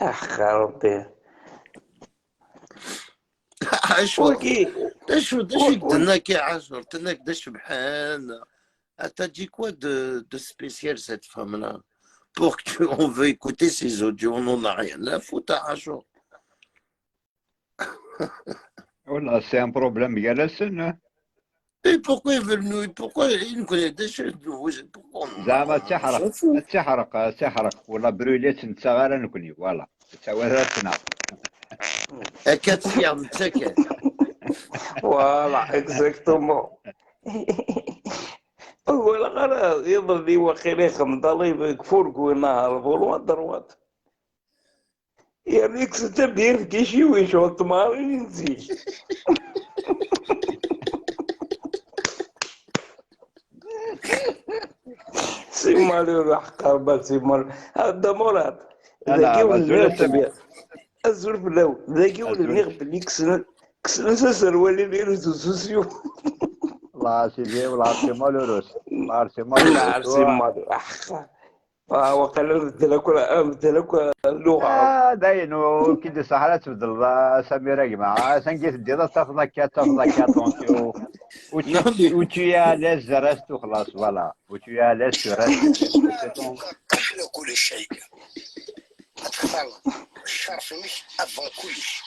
Speaker 4: اخ ربي
Speaker 1: عاشور
Speaker 4: وكي
Speaker 1: داش يقدرنا كي عاشور تناك دا شبحان t'as dit quoi de spécial cette femme-là pour qu'on veut écouter ses audios on n'en a rien à foutre à Ashur.
Speaker 2: ولا سي ان بروبليم ديال السن
Speaker 1: Et pourquoi ils veulent nous pourquoi ils nous connaissent déjà pourquoi
Speaker 2: زعما تحرق ولا بروليت انت غير نكوني فوالا تساويراتنا
Speaker 1: أكاد فيرم تسكت
Speaker 4: فوالا اكزاكتومون هو الغرض يظل لي وقيل يخمد الله يكفركو نهار فولوات دروات يعني كنت تبدير في كيشي ويشوط ماري نزيل سي مالو حقا سي مالو هذا مراد
Speaker 2: انا
Speaker 4: ذاكي
Speaker 2: مسؤول
Speaker 4: ولي
Speaker 2: السبب.
Speaker 4: غبيا الزول فلاو ذاكي ولي غبي كسنا سروالي لي ريزو سوسيو
Speaker 2: الله سيدي والله سي مالوروس، الله سي مالوروس.
Speaker 4: نعرف سي مالو حقا وقال مثلك اللغة
Speaker 2: داين وكي دي صحراء تبدل سميرة جماعة سنجي تدي تاخذك اتونسيون
Speaker 1: Non, mais
Speaker 2: وتي لاز رست وخلاص فوالا وتي لاز تو رست.
Speaker 3: قبل كل شيء اختار الشرف مش افون كلش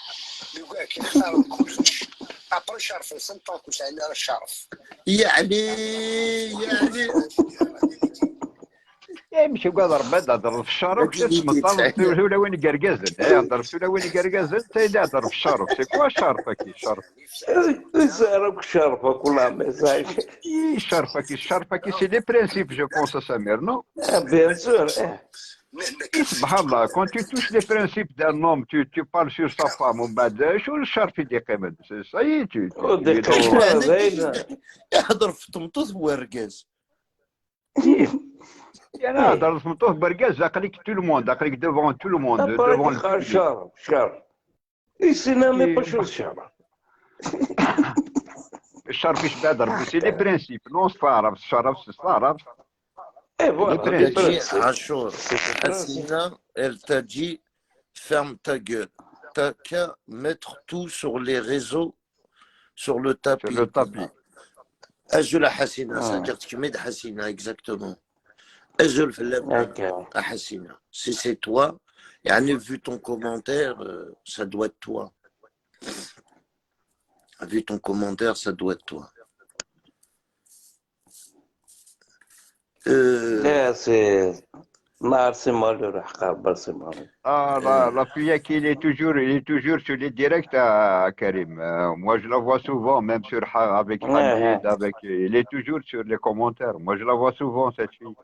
Speaker 3: يقول لك اختار كلش ابري شرف سنتونك وش عندنا الشرف
Speaker 1: يعني
Speaker 2: مش قادر بدا ضرب في الشرف تسمى طلب ولا وين قرقزت ضرب ولا وين قرقزت تيدا ضرب في الشرف سي كوا شرفك الشرف
Speaker 4: يسألك شرفك ولا ميساج
Speaker 2: الشرفك سي لي برينسيپ جو بونس سمير نو
Speaker 4: بيان سور
Speaker 2: سبحان الله quand tu touches les principes d'un homme tu parles sur sa femme ومن بعد شو الشرف اللي قيمت سي
Speaker 4: وديك الله زايدة
Speaker 1: يهضر في طمطوط ورقاز.
Speaker 2: يعني هذا سمطوه برقاز عقلك تو الموند عقلك devant tout le monde devant
Speaker 4: شرف يسينا مي باش الشرف
Speaker 2: الشرف ايش بادر سي لي برينسيپ نو الشرف
Speaker 4: اي
Speaker 2: Les
Speaker 4: فوالا
Speaker 2: principes.
Speaker 1: Achour, Hassina, elle t'a dit ferme ta gueule. T'as qu'à mettre tout sur les réseaux, sur le tapis.
Speaker 2: sur le tapis.
Speaker 1: Ajul Hassina, ça veut dire que tu mets de Hassina, exactement. Ajul Hassina. Si c'est toi, et vu ton commentaire, ça doit être toi. Vu ton commentaire, ça doit être toi.
Speaker 4: لا سي نهار سي مالو راح قابل سي مالو
Speaker 2: La fille il est toujours sur les directs à Karim. Moi je la vois souvent, même sur avec Hamid, il est toujours sur les commentaires. Moi je la vois souvent cette fille.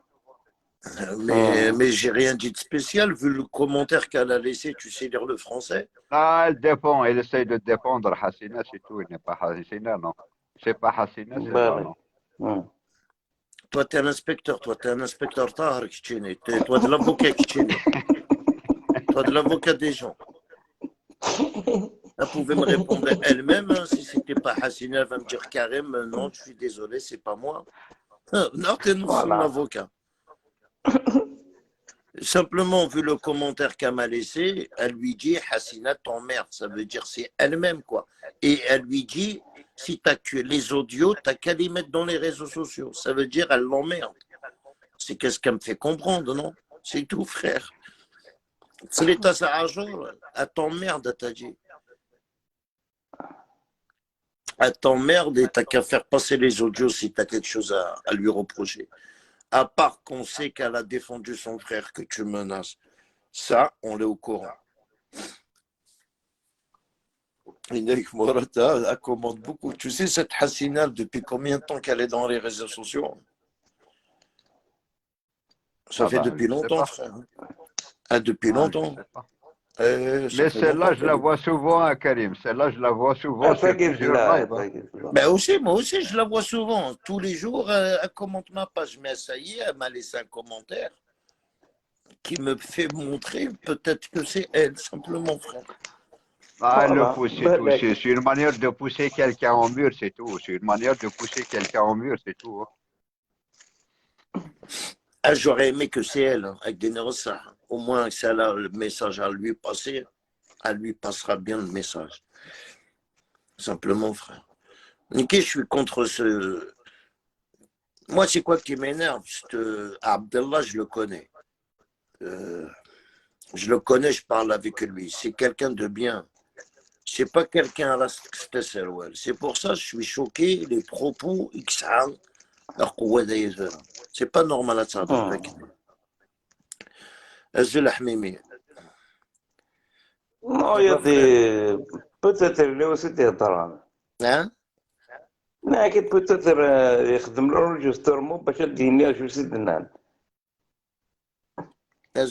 Speaker 1: Mais j'ai rien dit de spécial, vu le commentaire qu'elle a laissé, tu sais lire le français.
Speaker 2: Ah, elle défend, elle essaie de défendre Hassina, c'est tout. Elle n'est pas Hassina, non. C'est pas Hassina, c'est ça, non.
Speaker 1: Toi, t'es un inspecteur, Tahar Kichene. Toi, de l'avocat Kichene. Toi, de l'avocat des gens. Elle pouvait me répondre elle-même, hein, si c'était pas Hassina, elle va me dire Karim, non, je suis désolé, c'est pas moi. Non, t'es son avocat. Simplement, vu le commentaire qu'elle m'a laissé, elle lui dit Hassina t'emmerde, ça veut dire c'est elle-même, quoi. Et elle lui dit si t'as que les audios, t'as qu'à les mettre dans les réseaux sociaux. Ça veut dire elle l'emmerde. C'est qu'est-ce qu'elle me fait comprendre, non? C'est tout, frère. C'est l'état Sarajor, elle t'emmerde, elle t'a dit. Elle t'emmerde et t'as qu'à faire passer les audios si t'as quelque chose à lui reprocher. À part qu'on sait qu'elle a défendu son frère, que tu menaces. Ça, on l'est au courant. Inek Morata, elle commente beaucoup. Tu sais, cette Hassina, depuis combien de temps qu'elle est dans les réseaux sociaux? Ça fait depuis longtemps, frère. Ah, depuis longtemps.
Speaker 2: Mais celle-là, je la vois souvent à Karim. Celle-là, je la vois souvent sur plusieurs lives.
Speaker 1: Ben moi aussi, je la vois souvent. Tous les jours, elle commente ma page. Mais ça y est, elle m'a laissé un commentaire qui me fait montrer peut-être que c'est elle, simplement, frère.
Speaker 2: Ah, elle le pousse, c'est tout. C'est une manière de pousser quelqu'un au mur, c'est tout. C'est une manière de pousser quelqu'un au mur, c'est tout.
Speaker 1: Ah, j'aurais aimé que c'est elle, hein, avec des ça. Au moins, si elle a le message à lui passer, elle lui passera bien le message. Simplement, frère. Niké, je suis contre ce... Moi, c'est quoi qui m'énerve? Abdallah, je le connais. Je le connais, je parle avec lui. C'est quelqu'un de bien. C'est pas quelqu'un à la spéciale. C'est pour ça que je suis choqué, les propos, c'est pas normal à ça.
Speaker 4: Non, il y a des... Peut-être lui aussi des drame.
Speaker 1: Hein?
Speaker 4: لكن peut-être يخدم له الريجسترمون باش الدنيا شو سيدنا.
Speaker 1: Mais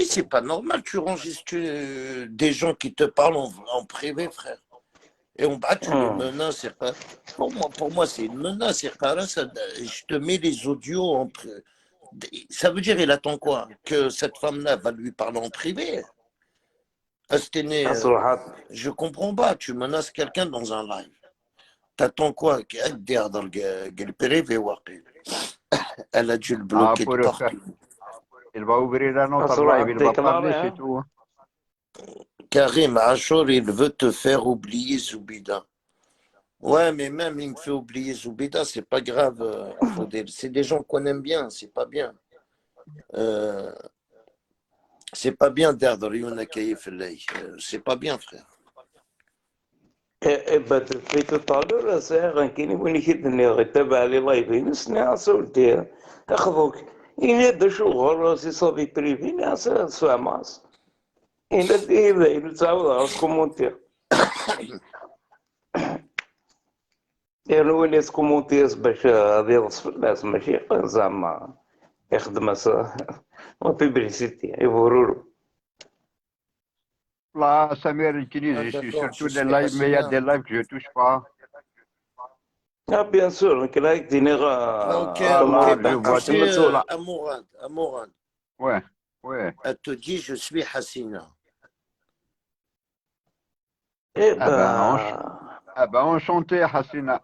Speaker 1: c'est pas normal, tu enregistres des gens qui te parlent en privé, frère. Et on bat, tu les menaces. Pour moi, c'est une menace. Je te mets les audios entre. Ça veut dire, il attend quoi? Que cette femme-là va lui parler en privé? Asténé,
Speaker 4: صراحة
Speaker 1: je comprends pas. Tu menaces quelqu'un dans un live. T'attends quoi? Elle a dû le
Speaker 2: Ah,
Speaker 1: bloquer de
Speaker 2: pour le faire.
Speaker 1: partout.
Speaker 2: Il va ouvrir un autre
Speaker 4: صراحة
Speaker 2: live, il va
Speaker 4: déclaré
Speaker 2: parler, c'est
Speaker 4: hein.
Speaker 2: tout.
Speaker 1: Karim Achour, il veut te faire oublier Zoubida. Ouais, mais même il me fait oublier Zoubida, c'est pas grave, Faudel. C'est des gens qu'on aime bien, c'est pas bien. Euh, c'est pas bien d'Erdre Riouna Kaïf c'est pas bien, frère.
Speaker 4: في تطالع ساعة كاين وين كيدني غيتابع لي لايفين نسني عصولتي اخذوك إلا دا شغل سي صافي بريفي ناس ساماس إلا تعاود على كومونتير يعني وين يسكومونتير باش غادي يوصف الناس ماشي زعما يخدم بيبليسيتي يبورولو
Speaker 2: Là, Samir utilise,
Speaker 1: Ah,
Speaker 2: je suis
Speaker 1: d'accord,
Speaker 2: sur
Speaker 1: je
Speaker 2: tous les
Speaker 1: suis
Speaker 2: lives, mais il y a
Speaker 1: Hassina.
Speaker 2: des lives que je touche pas.
Speaker 4: Ah bien sûr كلاك ديني
Speaker 1: Ah, ok,
Speaker 2: Ah
Speaker 1: ok,
Speaker 2: là,
Speaker 4: غا
Speaker 2: je
Speaker 1: bah tu
Speaker 2: vois
Speaker 4: تحت
Speaker 1: sais,
Speaker 2: tout.
Speaker 4: المسؤولة.
Speaker 2: Là.
Speaker 1: Amourad,
Speaker 2: Ouais, ouais.
Speaker 1: elle te dit je suis Hassina.
Speaker 4: Eh
Speaker 2: Ah ben,
Speaker 4: ben,
Speaker 2: enchanté, Hassina.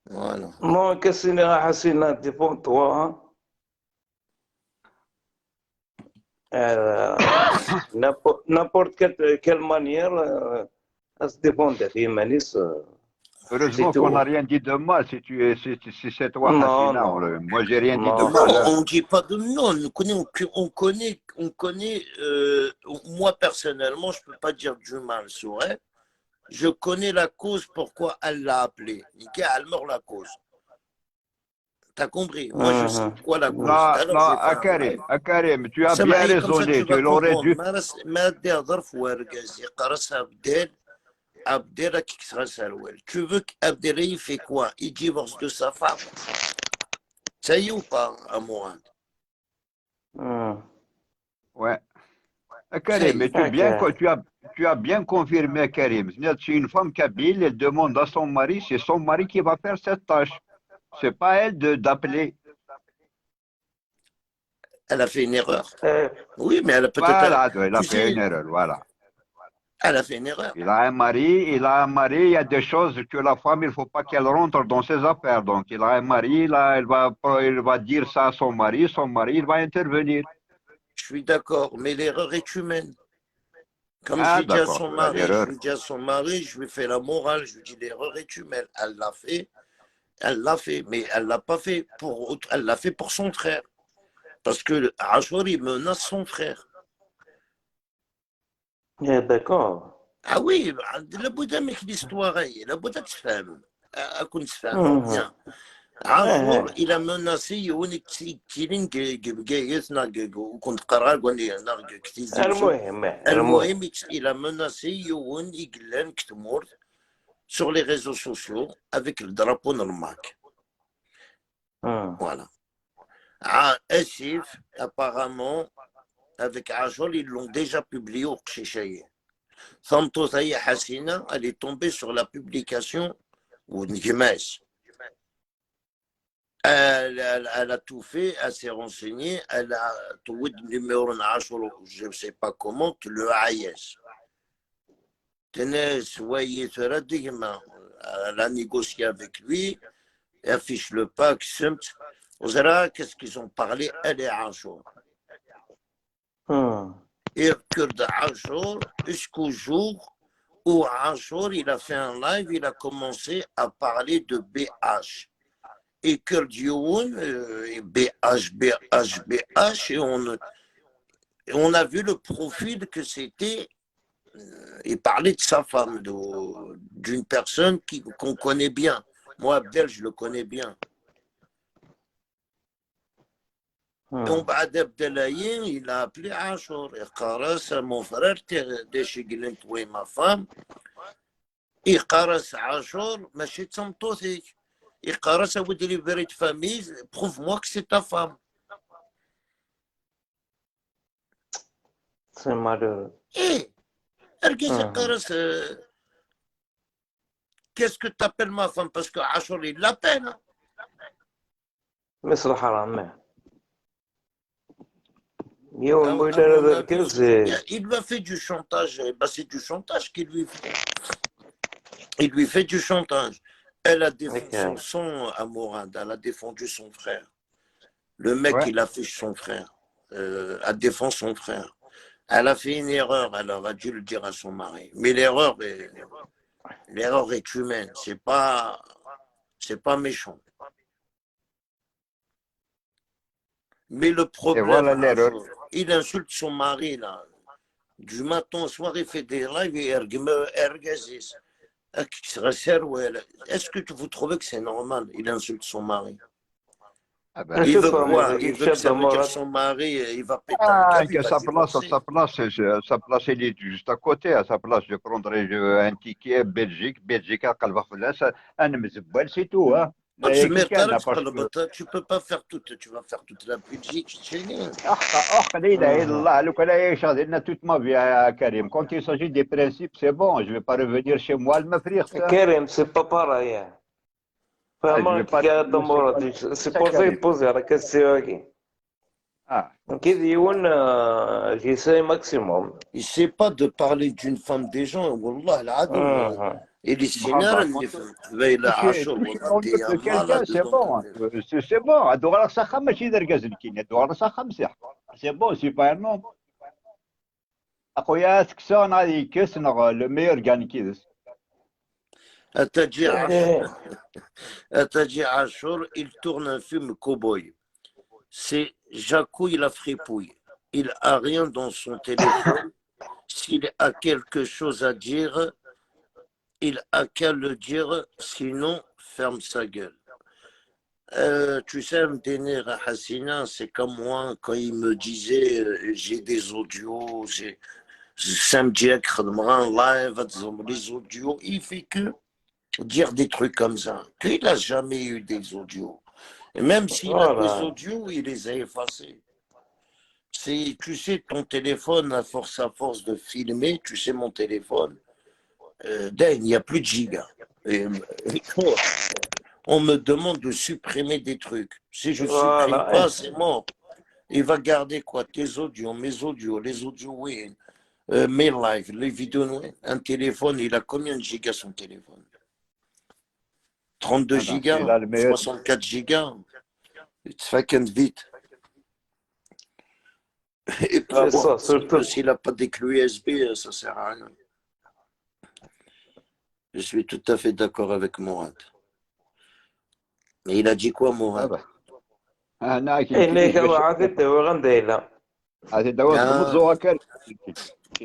Speaker 1: Voilà.
Speaker 4: moi, qu'est-ce que Hassina dépend de toi. Hein? N'importe quelle manière, ça se dépend de Imanis, c'est
Speaker 2: Heureusement qu'on n'a
Speaker 4: tout.
Speaker 2: rien dit de mal si c'est toi,
Speaker 4: Non,
Speaker 2: Hassina.
Speaker 4: non,
Speaker 2: Moi, j'ai rien dit de
Speaker 4: non.
Speaker 1: Non,
Speaker 2: mal. Hein.
Speaker 1: on dit pas de non. On connaît. Moi personnellement, je peux pas dire du mal sur elle. Je connais la cause pourquoi elle l'a appelé. Elle meurt la cause. T'as compris? Moi, je sais quoi la cause.
Speaker 2: Là,
Speaker 1: Alors,
Speaker 2: là,
Speaker 1: j'ai fait un live.
Speaker 2: Akarim, tu as bien
Speaker 1: Samaï, comme ça,
Speaker 2: raisonné.
Speaker 1: tu vas
Speaker 2: Tu l'aurais
Speaker 1: comprendre.
Speaker 2: dû.
Speaker 1: ما دير ظرف وارقازي قرصها Abdel qui sera salouel. Tu veux qu'Abdel il fait quoi? Il divorce de sa femme. Ça y est ou pas, Amourad?
Speaker 2: Ouais.
Speaker 1: Ça
Speaker 2: Karim,
Speaker 1: y
Speaker 2: mais
Speaker 1: est.
Speaker 2: tu as bien confirmé, Karim. C'est une femme kabyle, elle demande à son mari, c'est son mari qui va faire cette tâche. C'est pas elle d'appeler.
Speaker 1: Elle a fait une erreur.
Speaker 4: Eh,
Speaker 1: Oui, mais elle a peut-être.
Speaker 2: Voilà, elle a
Speaker 1: Tu
Speaker 2: fait une
Speaker 1: sais,
Speaker 2: erreur, voilà.
Speaker 1: elle a fait une erreur.
Speaker 2: Il y a des choses que la femme, il faut pas qu'elle rentre dans ses affaires. Donc, il a un mari, là, elle va dire ça à son mari, il va intervenir.
Speaker 1: Je suis d'accord, mais l'erreur est humaine. Comme
Speaker 2: Ah,
Speaker 1: j'ai dit à
Speaker 2: d'accord,
Speaker 1: son mari,
Speaker 2: l'erreur.
Speaker 1: je lui fais la morale, je lui dis l'erreur est humaine. Elle l'a fait, mais elle l'a pas fait pour autre, elle l'a fait pour son frère. Parce que Achour, il menace son frère.
Speaker 4: d'accord.
Speaker 1: Ah oui, لابد منك l'histoire, لابد تفهم. أكون تفهموا bien. Achour, il a menacé يونك كتيرين جايتنا وكنت قرار قال لي أنا كتيزيوزو.
Speaker 4: المهم
Speaker 1: Il a menacé يون يقلان كتمور sur les réseaux sociaux avec le drapeau normal. Voilà. Essif, apparemment, avec Achour, ils l'ont déjà publié au Chéchaïe. Samtosaï Hassina, elle est tombée sur la publication ou Ngemes. Elle a tout fait, elle s'est renseignée, elle a trouvé le numéro Achour, je ne sais pas comment, le AIS. Tenez, soyez radicaux. Elle a négocié avec lui, elle affiche le pack, vous verrez qu'est-ce qu'ils ont parlé, elle et Achour. Et que Achour, jusqu'au jour où Achour, il a fait un live, il a commencé à parler de BH. Et que Dioun, BH, BH, BH, et on a vu le profil que c'était. Il parlait de sa femme, d'une personne qu'on connaît bien. Moi, Abdel, je le connais bien. Et on va Abdelaïen, il a appelé Achour. Et Karas, mon frère, déchiglent, toi et ma femme. Et Karas, Achour, machit samtothi. Et Karas, ça vous délivrer de famille, prouve-moi que c'est ta femme.
Speaker 4: C'est malheureux.
Speaker 1: Eh, Erguez Karas, qu'est-ce que tu appelles ma femme? Parce que Ashur, il l'appelle. Hein.
Speaker 4: مثل حرام
Speaker 1: À,
Speaker 4: يوم
Speaker 1: à
Speaker 4: بويلر
Speaker 1: mon
Speaker 4: هذا
Speaker 1: avis,
Speaker 4: الكاس
Speaker 1: il lui a fait du chantage. Bah, c'est du chantage qu'il lui fait. Il lui fait du chantage. Elle a défendu son à Morad, elle a défendu son frère. Le mec,
Speaker 2: Ouais.
Speaker 1: il a fait son frère, a défendu son frère. Elle a fait une erreur, elle aurait dû le dire à son mari. Mais l'erreur est humaine, c'est pas méchant. Mais le
Speaker 2: Et
Speaker 1: problème,
Speaker 2: voilà l'erreur.
Speaker 1: il insulte son mari, là. Du matin au soir, il fait des lives et ergazis. Est-ce que vous trouvez que c'est normal? Il insulte son mari.
Speaker 2: Ah ben,
Speaker 1: Il veut
Speaker 4: نشوفها
Speaker 1: quoi?
Speaker 4: مورا
Speaker 1: Il
Speaker 4: كيف
Speaker 1: veut que
Speaker 4: شاد
Speaker 1: ça veut dire
Speaker 4: مرات
Speaker 1: son mari, il va péter un câble, il va divorcer.
Speaker 2: sa place, il est juste à côté. À sa place, je prendrais un ticket Belgique. Belgique, à Calvafoulas, un mzbal, c'est tout. Hein.
Speaker 1: Oh,
Speaker 2: Là, il y a quelqu'un, parce que.
Speaker 1: tu peux pas faire toute, tu vas faire toute la Belgique chez nous.
Speaker 2: لا إله إلا الله لو كان يعيش هذه toute ma vie à Karim. Quand il s'agit des principes, c'est bon. Je ne vais pas revenir chez moi, le m'affrir ça.
Speaker 4: كريم سي با باراي
Speaker 2: Je ne vais
Speaker 4: فما
Speaker 2: pas
Speaker 4: كي هذا
Speaker 2: revenir chez moi.
Speaker 4: مرات سي
Speaker 2: Ça,
Speaker 4: بور سا
Speaker 2: Karim.
Speaker 4: يبوزي على كاستيواكي
Speaker 2: Ah.
Speaker 4: كي ديون جيساي ماكسيموم
Speaker 1: Il sait pas de parler d'une femme des gens, Wallah, al-Adim. Il est sénère, il fait la Ashur, Wallah,
Speaker 2: Toucher
Speaker 1: t'es un
Speaker 2: quelqu'un,
Speaker 1: malade
Speaker 2: c'est
Speaker 1: dans ta
Speaker 2: bon.
Speaker 1: tête.
Speaker 2: C'est bon. الدوار صخة ماشي يدرقز الكين. الدوار صخة مسح. C'est bon, c'est pas un nom. أخويا سكسون هذه كسنا le meilleur gagne كيدس.
Speaker 1: Atadji Ashur, il tourne un film cow-boy. C'est Jacouille la fripouille. Il a rien dans son téléphone. S'il a quelque chose à dire, il a qu'à le dire, sinon ferme sa gueule. Tu sais, Mdener Hassina, c'est comme moi quand il me disait j'ai des audios, samedi live, les audios, il fait que dire des trucs comme ça. Qu'il n'a jamais eu des audios. Et même s'il a des audios, il les a effacés. Tu sais, ton téléphone, à force de filmer, tu sais, mon téléphone, il n'y a plus de gigas. On me demande de supprimer des trucs. Si je ne supprime pas, c'est mort. Il va garder quoi? Tes audios, mes audios, les audios, oui. Mes lives, les vidéos, oui. Un téléphone, il a combien de gigas son téléphone? 32 gigas, 64 gigas. Ça fait vite. Et pas bon, s'il n'a pas des clés USB, ça ne sert à rien. Je suis tout à fait d'accord avec Mourad. Mais il a dit quoi, Mourad?
Speaker 4: إني كواعد دوا غنديلا
Speaker 2: هذه دواس قمزوها كان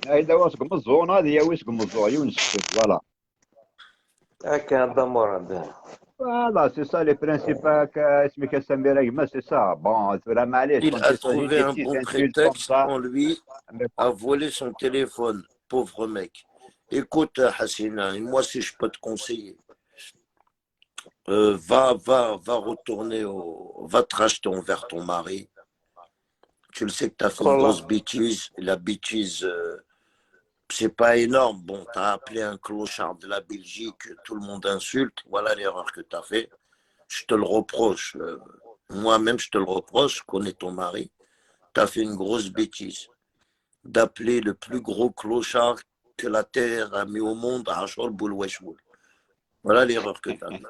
Speaker 2: هاي دواس قمزونا هذه يويس قمزوها يونس فوالا
Speaker 4: هكا هذا مراد
Speaker 2: Voilà, c'est ça les principes اسمك السمير أجمل, c'est ça. Bon, vraiment معليش
Speaker 1: Il
Speaker 2: quand
Speaker 1: a
Speaker 2: il s'agit
Speaker 1: trouvé
Speaker 2: des
Speaker 1: un
Speaker 2: petits
Speaker 1: bon
Speaker 2: insultes comme
Speaker 1: prétexte
Speaker 2: ça.
Speaker 1: en lui à voler son téléphone, pauvre mec. Écoute, Hassina, moi, si je peux te conseiller, va retourner va te racheter envers ton mari. Tu le sais que tu as fait une grosse bêtise. La bêtise, c'est pas énorme. Bon, tu as appelé un clochard de la Belgique, tout le monde insulte. Voilà l'erreur que tu as fait. Je te le reproche. Moi-même, je te le reproche. Je connais ton mari. Tu as fait une grosse bêtise d'appeler le plus gros clochard que la terre a mis au monde à Ashur Boulweshwoul. Voilà l'erreur que tu as fait.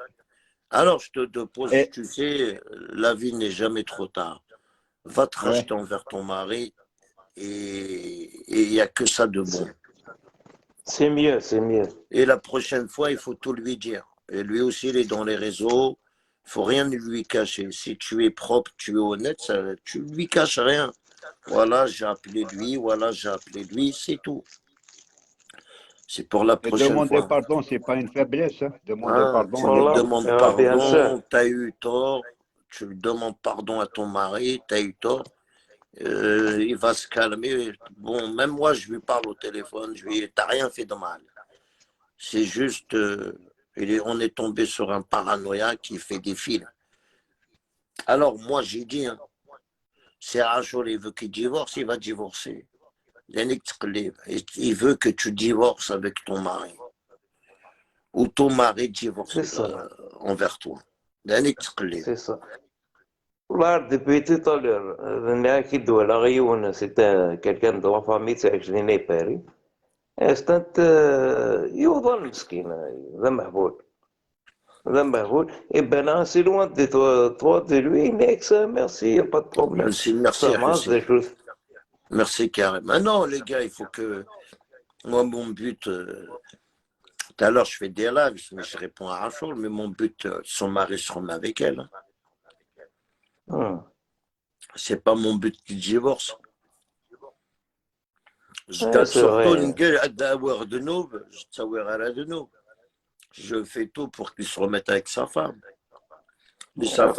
Speaker 1: Alors, je te pose, tu sais, la vie n'est jamais trop tard. Va te racheter envers ton mari et il n'y a que ça de bon.
Speaker 4: C'est mieux, c'est mieux.
Speaker 1: Et la prochaine fois, il faut tout lui dire. Et lui aussi, il est dans les réseaux. Il ne faut rien lui cacher. Si tu es propre, tu es honnête, tu ne lui caches rien. Voilà, j'ai appelé lui, c'est tout. C'est pour la prochaine
Speaker 2: Demander
Speaker 1: fois.
Speaker 2: pardon, c'est pas une faiblesse. Hein. Demander pardon.
Speaker 1: Tu lui demandes pardon, tu as eu tort. Tu lui demandes pardon à ton mari, tu as eu tort. Il va se calmer. Bon, même moi, je lui parle au téléphone. Je lui dis, t'as rien fait de mal. C'est juste, on est tombé sur un paranoïa qui fait des fils. Alors, moi, j'ai dit, hein, c'est Rachel, il veut qu'il divorce, il va divorcer. Il veut que tu divorces avec ton mari. ou ton mari divorce
Speaker 4: C'est ça.
Speaker 1: envers toi. L'année تقلب.
Speaker 4: C'est ça. Là, depuis tout à l'heure, c'était quelqu'un de la famille تعجبني باري. استنت يوضل مسكين ذا مهبول ذا مهبول. Et ben c'est loin de toi de lui, Nex, merci, y a pas de problème.
Speaker 1: Merci,
Speaker 4: Ça marche des choses.
Speaker 1: merci carrément. Non, les gars, il faut que moi mon but. Tout à l'heure, je fais des lives, mais je réponds à Rachel, mais mon but, son mari se remet avec elle. C'est pas mon but qu'il divorce. Surtout une gueule d'avoir de nous, je fais tout pour qu'il se remette avec sa femme. Mais sa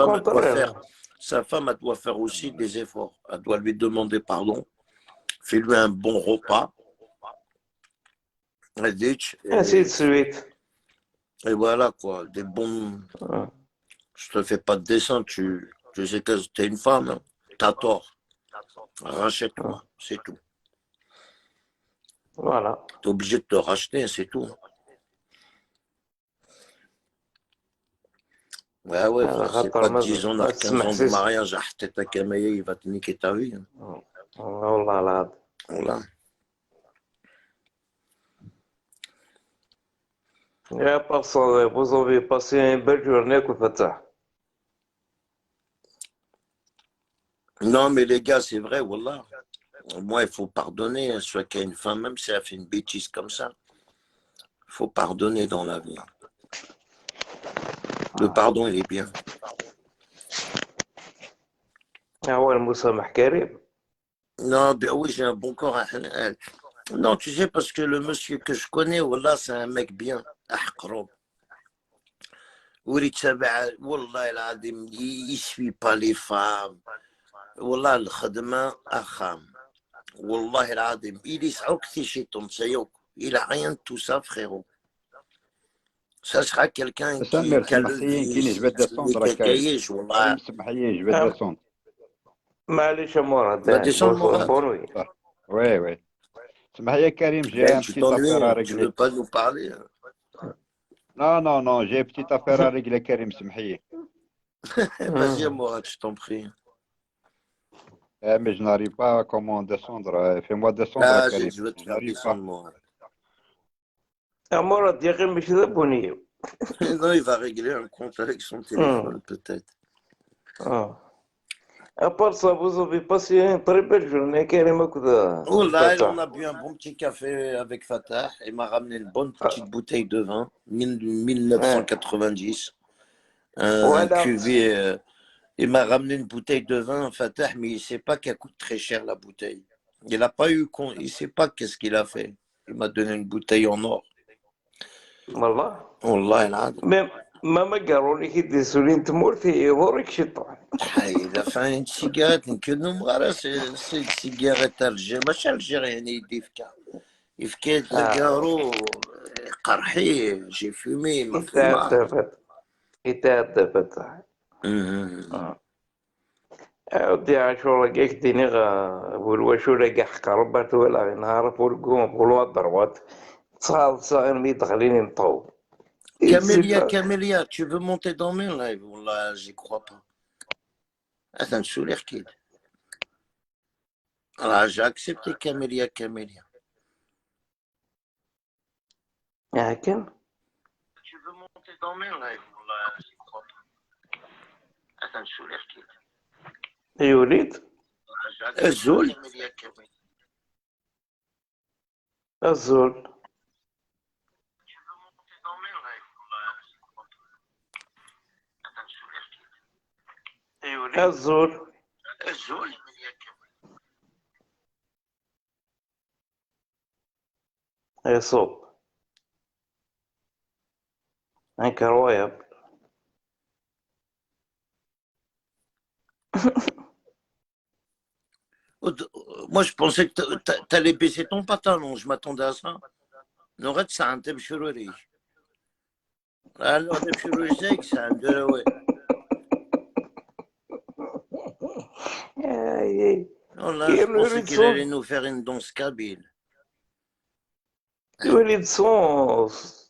Speaker 1: femme, elle doit faire aussi des efforts. Elle doit lui demander pardon. Fais-lui un bon repas.
Speaker 4: Ainsi de suite.
Speaker 1: Et voilà quoi, des bons. Je te fais pas de dessin, je sais que t'es une femme, hein. T'as tort. Rachète-toi, c'est tout.
Speaker 4: Voilà.
Speaker 1: T'es obligé de te racheter, c'est tout. Ouais, c'est pas 10 ans, 15 ans de mariage, ta camaya, il va te niquer ta vie.
Speaker 4: Oh là là.
Speaker 1: Voilà.
Speaker 4: Et à part ça, vous avez passé une belle journée, Fatah.
Speaker 1: Non, mais les gars, c'est vrai, wallah. Moi, il faut pardonner, soit qu'il y a une femme, même si elle fait une bêtise comme ça. Il faut pardonner dans la vie. Le pardon, il est bien.
Speaker 4: Ah ouais, Moussa Mahkarim.
Speaker 1: Non, ben oui, j'ai un bon corps. Non, tu sais, parce que le monsieur que je connais, wallah, c'est un mec bien. Wallah, il ne suit pas les femmes. Wallah, le khadma, akham. Wallah, il est chez ton sayouk. Il n'a rien de tout ça, frérot. Ça sera quelqu'un qui a le vice,
Speaker 2: je vais descendre à
Speaker 1: Karim.
Speaker 2: Je vais descendre.
Speaker 4: معليش مراد.
Speaker 1: Va descendre, Mourad.
Speaker 2: Oui. Smahia Karim, j'ai une petite affaire à régler.
Speaker 1: Tu ne veux pas nous parler?
Speaker 2: Non, j'ai une petite affaire à régler, Karim, Smahia.
Speaker 1: Vas-y, Mourad, je t'en prie.
Speaker 2: Mais je n'arrive pas à comment descendre. Fais-moi descendre, Karim.
Speaker 1: Je veux te faire descendre, Mourad.
Speaker 4: مراد يا أخي مش ذبوني.
Speaker 1: Non, il va régler un compte avec son téléphone, peut-être.
Speaker 4: À part ça, vous avez passé une très belle journée, Karim.
Speaker 1: Oh là, on a bu un bon petit café avec Fatah. Il m'a ramené une bonne petite bouteille de vin, 1990. Un cuvée. Il m'a ramené une bouteille de vin, Fatah, mais il ne sait pas qu'elle coûte très cher, la bouteille. Il n'a pas eu compte, il ne sait pas qu'est-ce qu'il a fait. Il m'a donné une bouteille en or.
Speaker 4: والله.
Speaker 1: والله العظيم.
Speaker 4: ما قالوا لي كي ديسولين تمور في يضرك شيطان.
Speaker 1: Il a fait une cigarette, c'est une cigarette algérienne, ماشي algérienne, il fait le garrot, قرحي, j'ai fumé, ma fumée.
Speaker 4: يتعذبت. عودي عاشور لقيك ديني والوشو لقى حقربات ولا نهار فولقوم فولوا ضربات صار ميت خليني نطو.
Speaker 1: Camélia, tu veux monter dans mes lives? Wallah, j'y crois pas. Attends, je suis l'air kid. Alors, j'ai accepté Camélia.
Speaker 4: لكن
Speaker 1: Tu veux monter dans mes lives? Wallah, j'y crois pas. Attends, je suis l'air kid.
Speaker 4: يريد
Speaker 1: الزول
Speaker 4: الزول الزول يصوب incroyable.
Speaker 1: Moi, je pensais que t'allais baisser ton pantalon. Je m'attendais à ça. نغد ساعة انت بشروري. Alors, les chirurgiens, ça a ouais. Je pensais qu'il allait nous faire une danse kabyle.
Speaker 4: يولد صون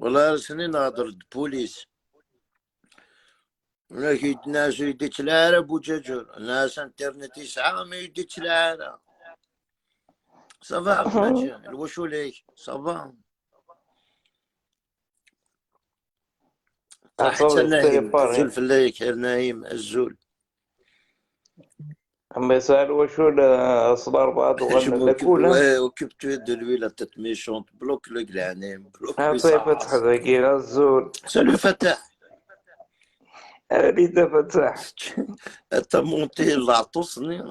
Speaker 1: والله سنين نهضر بوليس. ناس يديك العرب وجاجر ناس انترنت يسعى ما يديك العرب. صافا ماجي الوشو ليك صافا. صح انت
Speaker 4: أصور
Speaker 1: نايم الزول
Speaker 4: التليفون.
Speaker 1: في الليل نايم الزول.
Speaker 4: أما يسألوا وشو أصدار بعض
Speaker 1: Je
Speaker 4: وغنى
Speaker 1: m'occupe,
Speaker 4: لكولا.
Speaker 1: ouais, occupe-toi de lui, la tête méchante. Bloque le glanem, bloque lui
Speaker 4: أعطيه
Speaker 1: sa
Speaker 4: فتح
Speaker 1: race.
Speaker 4: ذكي الزول.
Speaker 1: Salut Fatah.
Speaker 4: أريد فتح.
Speaker 1: T'as monté l'atosni.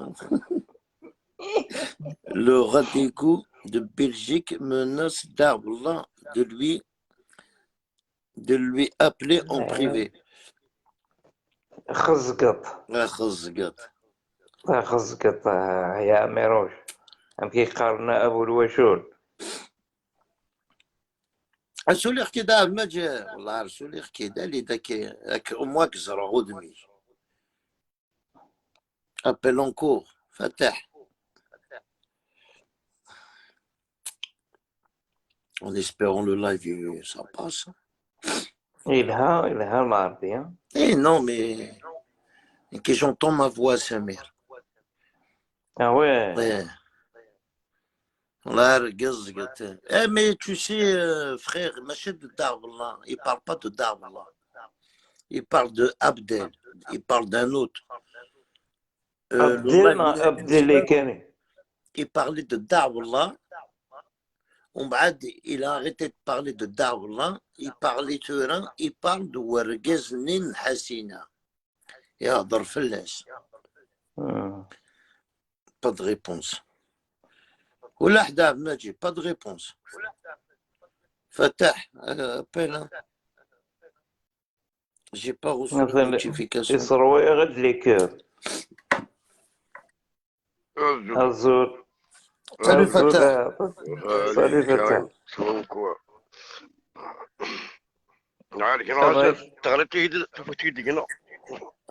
Speaker 1: Le Radego de Belgique menace d'Arwallah de lui appeler en privé.
Speaker 4: خزقط.
Speaker 1: Ah, khazgat.
Speaker 4: خزقط يا ميروش. أم كي قارنا أبو الوشول.
Speaker 1: سولي كده ما جا والله سولي كده اللي ذاك امك زرع غدمي. Appel en cours. Fatah. En espérant le live, ça passe.
Speaker 4: إلها العربية.
Speaker 1: Eh non, mais que j'entends ma voix, Samir.
Speaker 4: Ah ouais.
Speaker 1: Ouais. Là, regarde. Eh, mais tu sais, frère, Machid de Darwallah, il parle pas de Darwallah. Il parle de Abdel. Il parle d'un autre.
Speaker 4: أبدل كان.
Speaker 1: Il parlait de Darwallah. Il a arrêté de parler de Darwallah. Il parlait turin. Il parle de Wargaznin Hassina. يهضر فلاس. Pas de réponse. ولا حدا ماجي pas de réponse. Fatah, appelle. J'ai pas reçu la notification.
Speaker 4: يصروي غد ليكور. الزول.
Speaker 1: Salut Fatah.
Speaker 4: Salut Fatah.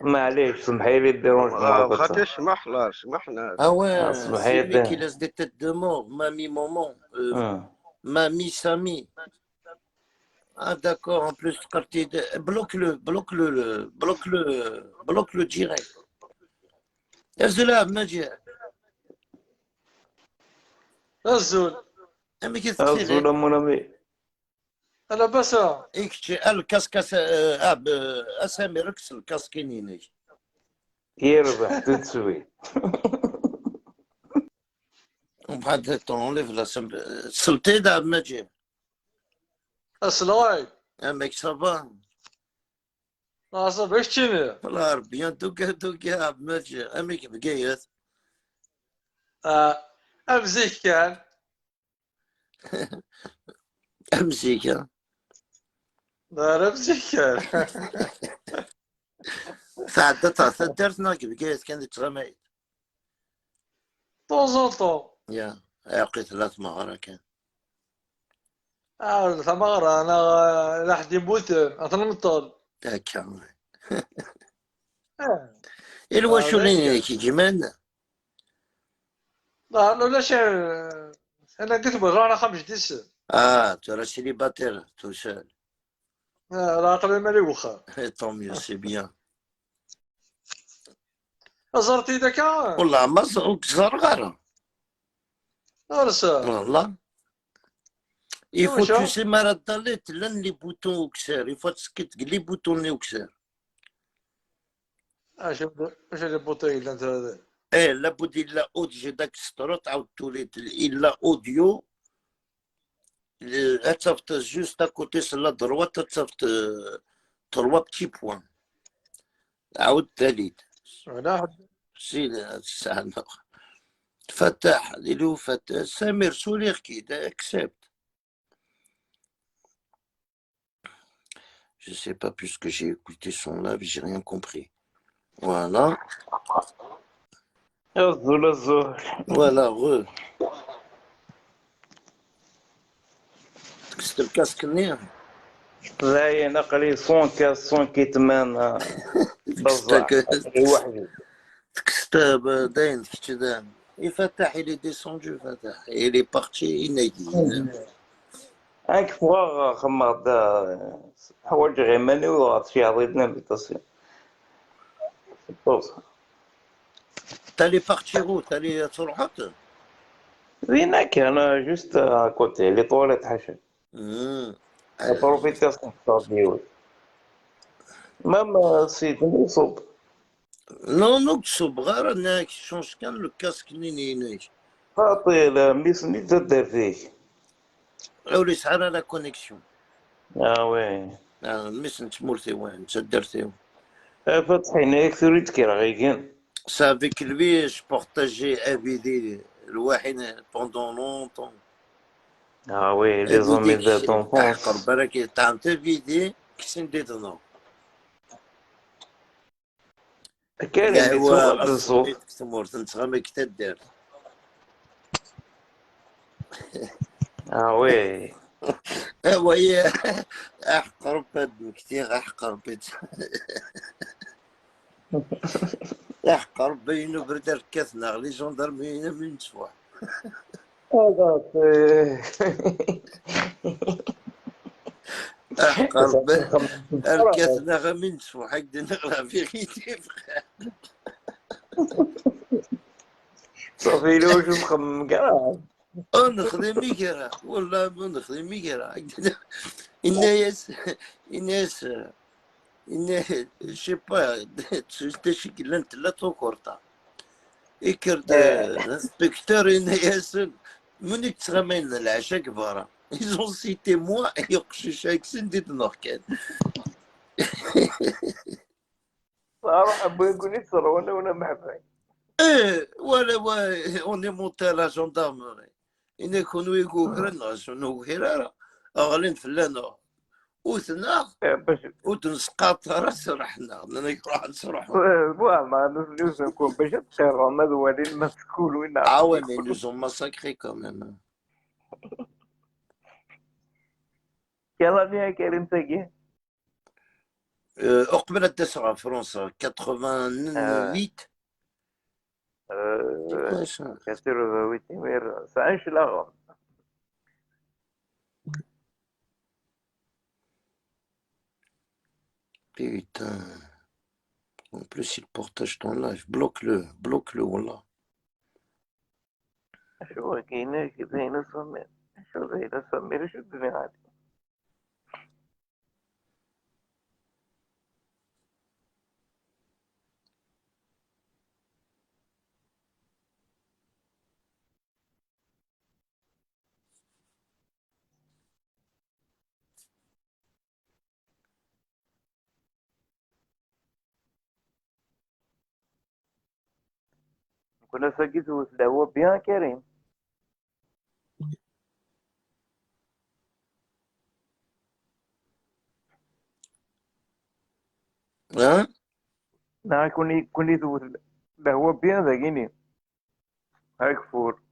Speaker 4: معليش سمحي لي الديرونج مع
Speaker 5: خاطر
Speaker 4: فتح.
Speaker 5: سمحنا سمحنا.
Speaker 1: Ah ouais,
Speaker 4: سمحي
Speaker 1: c'est lui qui
Speaker 4: لي.
Speaker 1: laisse des têtes de mort. Mamie, maman. Mamie, Samy. Ah d'accord, en plus, quartier de... bloque-le direct. Erzula, Maji.
Speaker 6: الزول
Speaker 1: Mais qu'est-ce que c'est?
Speaker 4: الزول mon ami.
Speaker 6: انا بس
Speaker 1: الكاسك اسامي ركس الكاسكينيني.
Speaker 4: يربح تتسوي.
Speaker 1: وبعد تنلف لا سلطي دا ماجي.
Speaker 6: اسلاي
Speaker 1: ميك سافا.
Speaker 6: ناصر ايش تشيني
Speaker 1: والله ربي دوكا ماجي اميك بقيت.
Speaker 6: امزيك كان
Speaker 1: امزيكا.
Speaker 6: لا امزيك كان
Speaker 1: ساعدتها درتنا بقيت كانت تغميت.
Speaker 6: طوزوطو
Speaker 1: يا عقيت 3 مرات كان.
Speaker 6: ثمارة انا لحد يموتن اثنمطل
Speaker 1: هكا. الوشولين كي جمالنا.
Speaker 6: لا لا شيء انا قلت بغير انا 5 ديس
Speaker 1: ترى سيليباتير تو سول.
Speaker 6: لا قبل ما لي وخا
Speaker 1: طون ميو سي بيان.
Speaker 6: زرتي ذاك
Speaker 1: والله ما زرغره.
Speaker 6: ارسل
Speaker 1: والله. Il faut que tu sais maradalet l'un les boutons au xer. Il faut que les boutons au xer.
Speaker 6: اش اللي بوطي اللي انت هذا
Speaker 1: Eh, la bouddie la audio dak strot out tout il la audio. Atsaft juste à côté sur la droite, atsaft 3 petits points. عاود ثالث.
Speaker 6: هنا
Speaker 1: سي سهل. فتح اللي فتح سمير سولير كده accepte. Je sais pas puisque j'ai écouté son live, j'ai rien compris. Voilà.
Speaker 4: الزول.
Speaker 1: Voilà, c'était le casque nez.
Speaker 4: لا نقلي صون كي تمان بزاف وحدي.
Speaker 1: C'était dain كذا. Il Fatah, il est descendu, Fatah. Il est parti, il
Speaker 4: هاك فوا خمرت حوايج غير ماني وغات شي عرض l'invitation. C'est pour ça.
Speaker 1: T'allais partir où? T'allais à Sorhot?
Speaker 4: وين كان جوست كوتي لي طواليت حاشا
Speaker 1: Hmm.
Speaker 4: بروفيتي صافي ديال مام سيدي يصوب
Speaker 1: Non, non, صبغار انك شونش كان لو كاسك نينينيش.
Speaker 4: خاطي ميسني تدار فيك.
Speaker 1: أولي سعر لا كونيكسيون.
Speaker 4: وي
Speaker 1: ميس نتمورتي وين تدرتي.
Speaker 4: فتحينا يكثر يتكر غيكين.
Speaker 1: C'est avec lui, je partageais AVD, الواحد pendant longtemps.
Speaker 4: وي لي زومي
Speaker 1: AVD
Speaker 4: دونفونس.
Speaker 1: أحقر بركة تعمت AVD كسين ديتنا.
Speaker 4: كريم
Speaker 1: هو
Speaker 4: يتوغل
Speaker 1: أصلا
Speaker 4: الصوت.
Speaker 1: تمورت نتغامى كتدار.
Speaker 4: وي
Speaker 1: وهي أحقر بد كتير أحقر بد. أحقر بينو بردر كثنا لي جندرمينا من تفوح.
Speaker 4: هذا
Speaker 1: أحقر الكثنا من تفوح هكذا نغرى في غيتي.
Speaker 4: صافي لو شو نخمم كاع.
Speaker 1: نخدم ميكرا والله نخدم ميكرا. الناس شي با تشكل انت لا توكورتا يكرد انسبكتور الناس منك تغمين العشاء كبارا يزون سيتي موا يقشش هاك سنديت نوكان.
Speaker 4: صراحة بغي يقول لي تصرف وانا محباي.
Speaker 1: ولا اوني مونتي لا جوندارمري إن يكونوا يقولوا شنو غير أغلين فلانا وثنا
Speaker 4: باش
Speaker 1: وتنسقط راس رحنا نروح نصرح.
Speaker 4: ما نوز نكون باش تخير ما دوالين ما تكون وين
Speaker 1: Ah ouais, mais ils nous ont massacrés quand même.
Speaker 4: يلا بينا كريم تاكي.
Speaker 1: أقبل التسعة فرنسا 88. Ouais, ça.
Speaker 4: كثير ويتي مير سانش لاغون.
Speaker 1: Putain. En plus, il partage ton live. Bloque-le, voilà.
Speaker 4: شو كاين كاين سمير شو كاين سمير شو الدنيا هادي. كنا ساكيت وسلاوة بيان كريم.
Speaker 1: Hein?
Speaker 4: نا كوني دوز لهو بيان ذاكيني هاك فور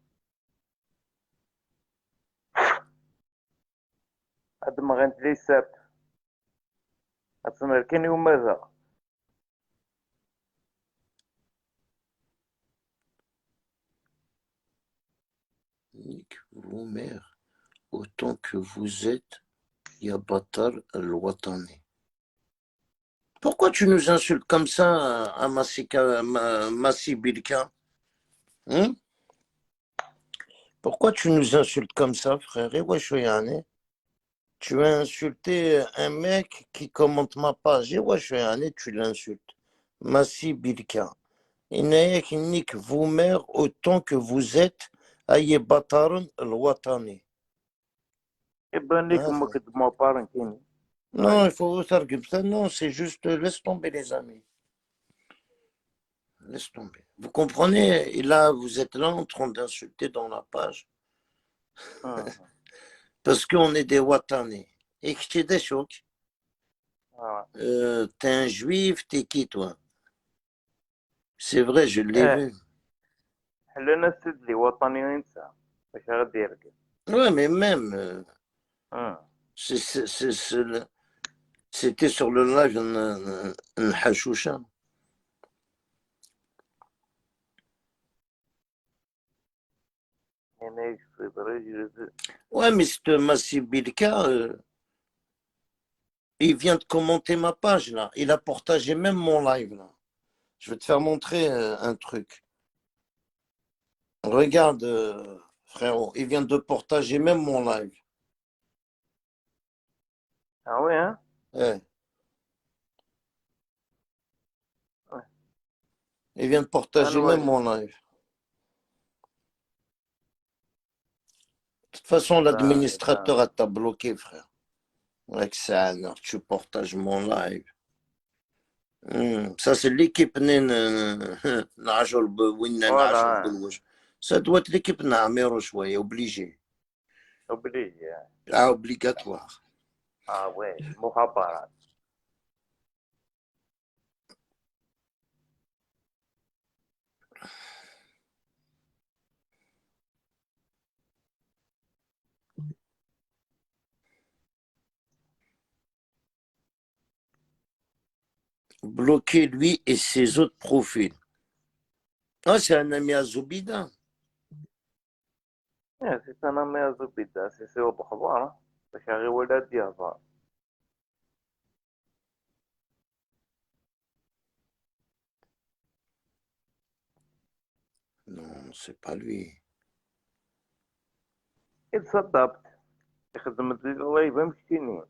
Speaker 4: هاد ما غنت لي السبت هتسمر كان يوم ماذا.
Speaker 1: Nique vos mères. Autant que vous êtes, Yabatar al-Watani. Pourquoi tu nous insultes comme ça à Massi Bilka? Hein? Pourquoi tu nous insultes comme ça, frère? Et wesh, yani? Tu as insulté un mec qui commente ma page. Et wesh, yani, tu l'insultes. Massi Bilka. إنك nique vous mère autant que vous êtes أي بطر الوطني.
Speaker 4: يبان لك ما كنت ما بارن كيني.
Speaker 1: Non, il faut retarder ça. Non, c'est juste laisse tomber les amis. Laisse tomber. Vous comprenez? Et là, vous êtes là en train d'insulter dans la page. Parce qu'on est des Watani. Et que tu es des chocs. T'es un juif, t'es qui toi? C'est vrai, je l'ai vu.
Speaker 4: حلنا السد لي وطنيين ساعة باش غادي يركب.
Speaker 1: Ouais, mais même, c'était sur le live un hachoucha. Ouais, mais ce Massif Bilka, il vient de commenter ma page, là. Il a partagé même mon live, là. Je vais te faire montrer un truc. Regarde, frérot, il vient de partager même mon live.
Speaker 4: Ah ouais, hein?
Speaker 1: Ouais.
Speaker 4: Ouais.
Speaker 1: Il vient de
Speaker 4: Ah,
Speaker 1: partager
Speaker 4: non,
Speaker 1: même mon live. De toute façon, l'administrateur t'a bloqué, frère. Ouais, que ça, non, tu partages mon live. Ça, c'est l'équipe نعجل وين نعجل
Speaker 4: voilà,
Speaker 1: بالوجه. Ça doit être l'équipe نعمره شوية obligé.
Speaker 4: obligé.
Speaker 1: Ah, obligatoire.
Speaker 4: Ah ouais, مخابرات.
Speaker 1: Bloquer lui et ses autres profils. Ah, c'est un ami à Zoubida.
Speaker 4: C'est un ami à Zubida, c'est au بخبارة. باش غير ولاد ديالها.
Speaker 1: Non, c'est pas lui.
Speaker 4: اتصدبت. خدمت لي الله يبقى مسكينين.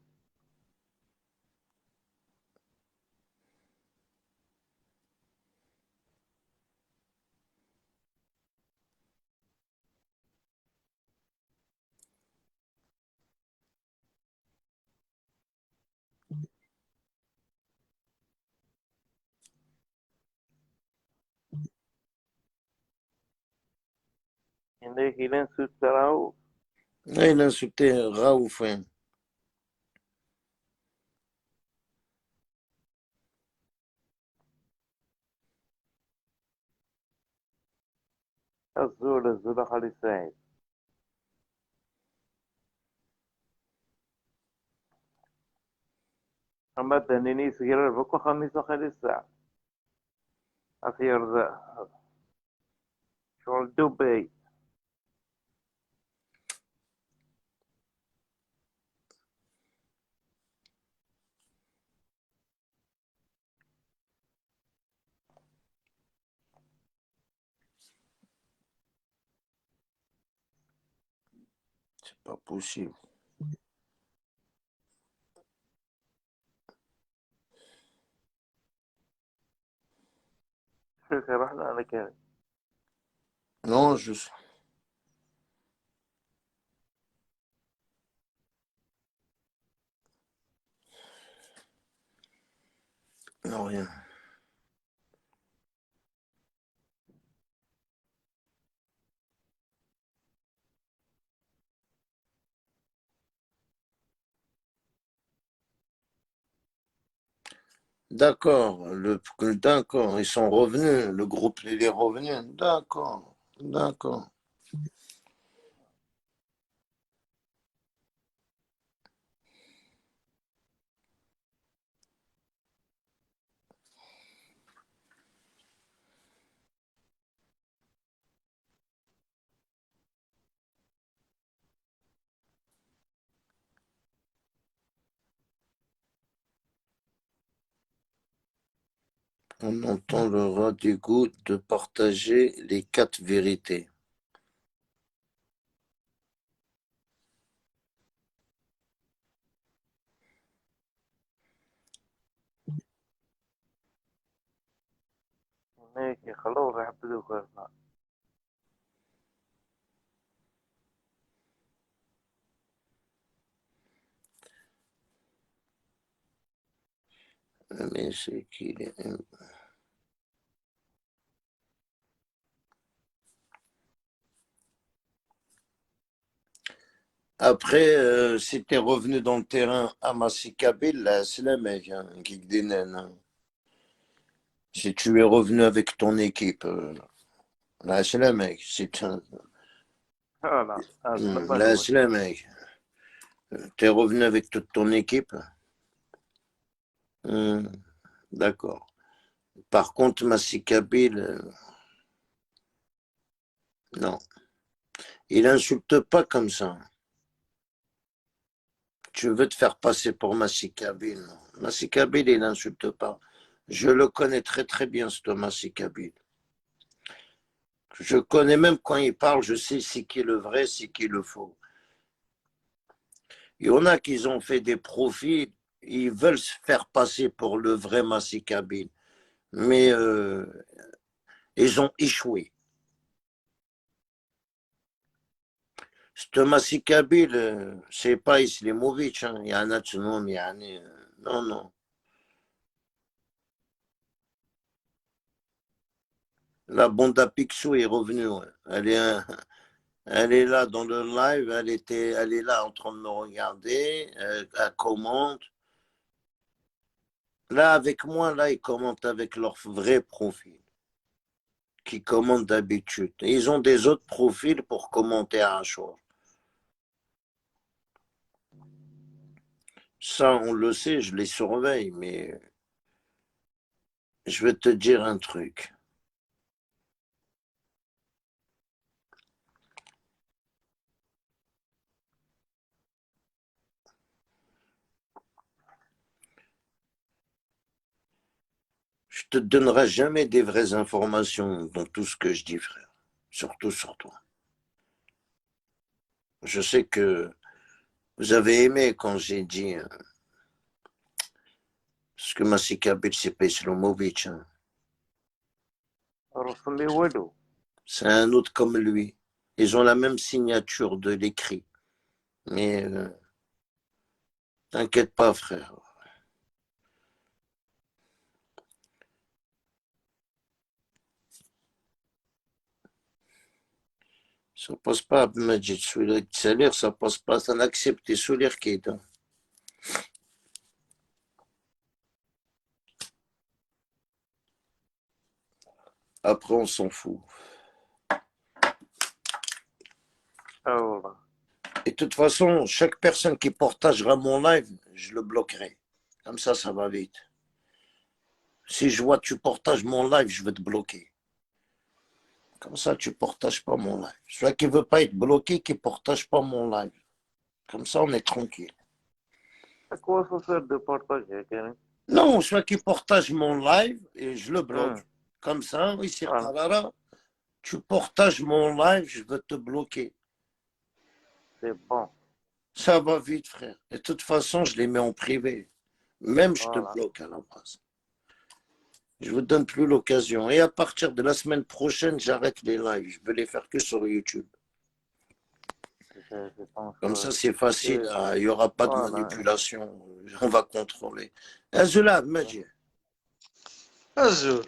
Speaker 4: عندك إلى نسوت راهو.
Speaker 1: Ah, il a insulté Raouf. Hein.
Speaker 4: الزول خالي سعيد. أما تهنيني صغير الفكو خميس خالي الساعة. أخير شغل دبي.
Speaker 1: C'est pas possible.
Speaker 4: شوف رحنا على كاري.
Speaker 1: Non, je. Non, rien. D'accord, d'accord, ils sont revenus, le groupe il est revenu. D'accord, d'accord. On entend le rat d'égout de partager les 4 vérités.
Speaker 4: هيك خلاص يحبدوا كارنا.
Speaker 1: Mais c'est qu'il est. Après, si t'es revenu dans le terrain à Massikabil, là, c'est la mec, hein, qui dénène, hein. Si tu es revenu avec ton équipe, là, c'est la mec.
Speaker 4: لا أزمة
Speaker 1: Là,
Speaker 4: بنوش.
Speaker 1: c'est la mec. T'es revenu avec toute ton équipe? D'accord. Par contre, Massikabil, non. Il insulte pas comme ça. Tu veux te faire passer pour Massikabil. Massikabil, il n'insulte pas. Je le connais très très bien, ce Massikabil. Je connais même quand il parle, je sais c'est qui le vrai, c'est qui le faux. Il y en a qui ont fait des profils, ils veulent se faire passer pour le vrai Massikabil. Mais ils ont échoué. Ce Massikabil, c'est pas Islimovic. Hein. Il y en a de nom, il y en a. Non, non. La bande à Picsou est revenue. Ouais. Elle est là dans le live, elle est là en train de me regarder, elle commente. Là, avec moi, là, ils commentent avec leur vrai profil, qui commentent d'habitude. Ils ont des autres profils pour commenter à Achour. Ça, on le sait, je les surveille, mais je vais te dire un truc. Je te donnerai jamais des vraies informations dans tout ce que je dis, frère. Surtout sur toi. Je sais que vous avez aimé quand j'ai dit ce que Massikabil, c'est pas Islamovic. Hein.
Speaker 4: رسل لي والو.
Speaker 1: C'est un autre comme lui. Ils ont la même signature de l'écrit. Mais t'inquiète pas, frère. Ça passe pas, Majid Soulir, Salir, ça passe pas, ça n'accepte Soulir qui est dedans. Après, on s'en fout.
Speaker 4: اه والله.
Speaker 1: Et de toute façon, chaque personne qui partagera mon live, je le bloquerai. Comme ça va vite. Si je vois que tu partages mon live, je vais te bloquer. Comme ça, tu partages pas mon live. Celui qui veut pas être bloqué, qui partage pas mon live. Comme ça, on est tranquille.
Speaker 4: À quoi ça sert de partager, Karim?
Speaker 1: Non, celui qui partage mon live, et je le bloque. Comme ça, oui, c'est
Speaker 4: Voilà.
Speaker 1: Karara. Tu partages mon live, je vais te bloquer.
Speaker 4: C'est bon.
Speaker 1: Ça va vite, frère. Et de toute façon, je les mets en privé. Même je te
Speaker 4: Voilà.
Speaker 1: bloque à la base. Je vous donne plus l'occasion. Et à partir de la semaine prochaine, j'arrête les lives. Je vais les faire que sur YouTube.
Speaker 4: Je pense
Speaker 1: Comme ça, c'est facile.
Speaker 4: que
Speaker 1: Il n'y aura pas de
Speaker 4: voilà.
Speaker 1: manipulation. On va contrôler. Azula, Maji.
Speaker 6: الزول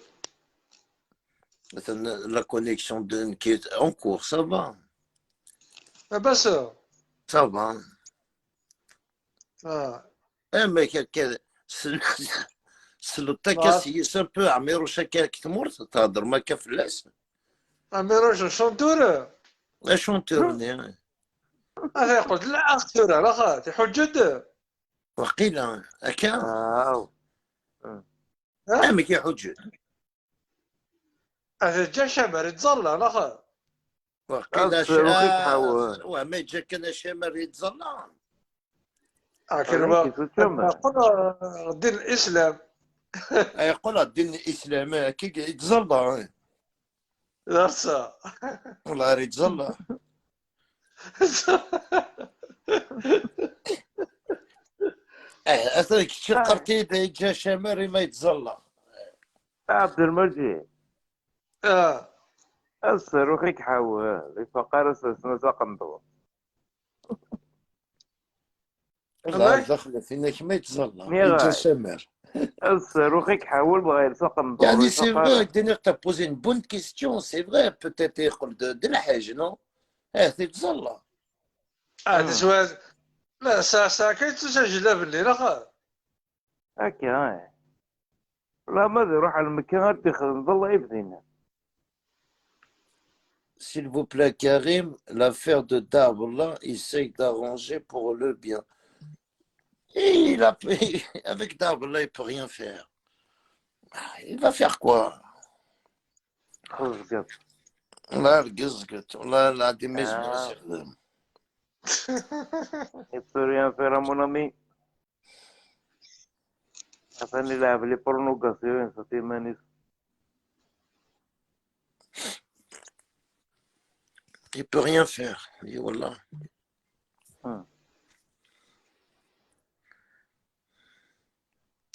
Speaker 1: La connexion qui est en cours, ça va.
Speaker 6: لاباس
Speaker 1: Ça va. Eh, mais c'est un peu عمير وشكل كتمور تهضر ما كفلاس.
Speaker 6: امير شونتور
Speaker 1: اش نتورني
Speaker 6: انا قلت لا اختور على خاطر حجد
Speaker 1: وقيلا هكا
Speaker 6: ها
Speaker 1: ما كيحوج
Speaker 6: هذا جا شمر يتظلى على خاطر
Speaker 1: وقيلا
Speaker 4: أخيك حاول.
Speaker 1: وما جا كان شامر يتظلم
Speaker 6: لكن قلنا دين الاسلام
Speaker 1: يقول الدين الاسلامي كي يتظلم
Speaker 6: لا صا
Speaker 1: والله يتظلم اثرك شي قرتي جا شامر ما يتظلم
Speaker 4: عبد المجيد الصاروخيك حاول يفقر سنساق ندور
Speaker 1: والله دخل فينك ما يتظلم
Speaker 4: يا
Speaker 1: جا
Speaker 4: غاي.
Speaker 1: شامر
Speaker 4: الصاروخيك حاول بغا يلصق ندور
Speaker 1: يعني c'est vrai que Daniel t'a posé une bonne question, c'est vrai, peut-être يقول de الحاج non تتظلم
Speaker 6: هذا سؤال لا ساعة كي تسجل بالليل اخا
Speaker 4: هكا لا ماذا يروح على المكان نظل يبذينا
Speaker 1: S'il vous plaît, Karim, l'affaire de Darboula, essaye d'arranger pour le bien. Et avec Darboula, il ne peut rien faire. Il va faire quoi? لا رقزقت والله العظيم ما يسمع
Speaker 4: Ah,
Speaker 1: يخدم.
Speaker 4: il peut rien faire à mon ami. Afin de la les pornographie, ça fait manis.
Speaker 1: Il peut rien faire. Et voilà.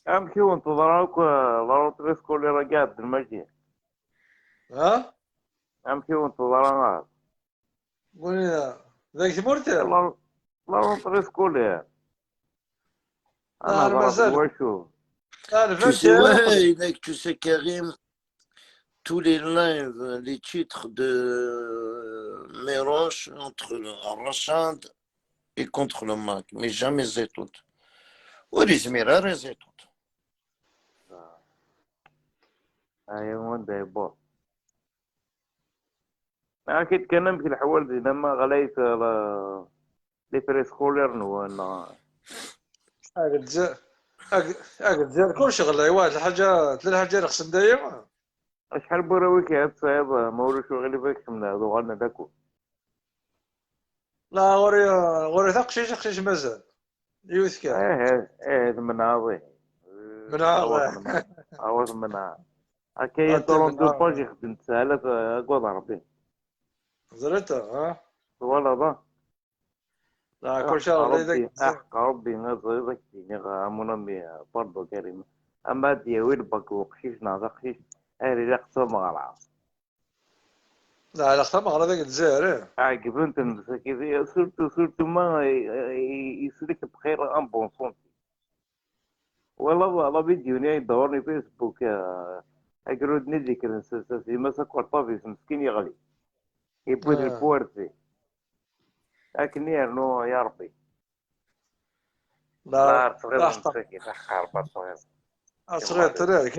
Speaker 4: أمشي وانتظروك ضرورة تريسكو اللي رقاد المجي.
Speaker 6: ها
Speaker 4: أمشي وانتظروك.
Speaker 6: قولي ذاك تمرتر.
Speaker 4: يلا ضرورة تريسكو اللي. أنا
Speaker 6: أنا
Speaker 4: ضرورة
Speaker 6: مازال
Speaker 4: وشو.
Speaker 6: أنا
Speaker 1: Tu
Speaker 6: فهمت
Speaker 1: sais,
Speaker 6: يا نقدر.
Speaker 1: ouais, mec, tu sais, Karim, tous les lives, les titres de Méroche entre le Rachad et contre le Mac, mais jamais Zetout. Oui, Zmira, Zetout.
Speaker 4: أيوة ده يبغى. أكيد كان نمشي الحوال دي لما غليت لفريسكو ليرنو أنا.
Speaker 6: أقد زين كل شغل واحد الحاجة ثلاث حاجات خصم دايما.
Speaker 4: أشحال برويك يا صاحب مولو شغلي فيك من هذا غالنا داكو.
Speaker 6: لا غوري تقشيش مازال يوث كان
Speaker 4: إيه من هذا.
Speaker 6: من هذا
Speaker 4: أوض منها. أكيد
Speaker 6: أنت من
Speaker 4: طولون دو باج
Speaker 6: هذا
Speaker 4: يخدم سهلة قوض عربي.
Speaker 6: زرتها ها.
Speaker 4: ولا ذا.
Speaker 6: لا كل شغل اللي ذاك
Speaker 4: أحق ربي نزيدك نغا منمي برضو كريم. أما دي ويل بك وقشيش نازا قشيش. أهلي لقصة مغرعة.
Speaker 6: لا لا اختار على ذاك الجزائر.
Speaker 4: عجبنت المساكين سورتو ما يسلك بخير أم بونسون. والله فيديو يدورني فيسبوك أقرود ندي كذا سي مسك ورطافيس مسكين يغلي يبوذ البورتي لكن يرنو يا ربي لا صغير
Speaker 6: لا
Speaker 4: مسكين خربط صغير
Speaker 6: صغير ترى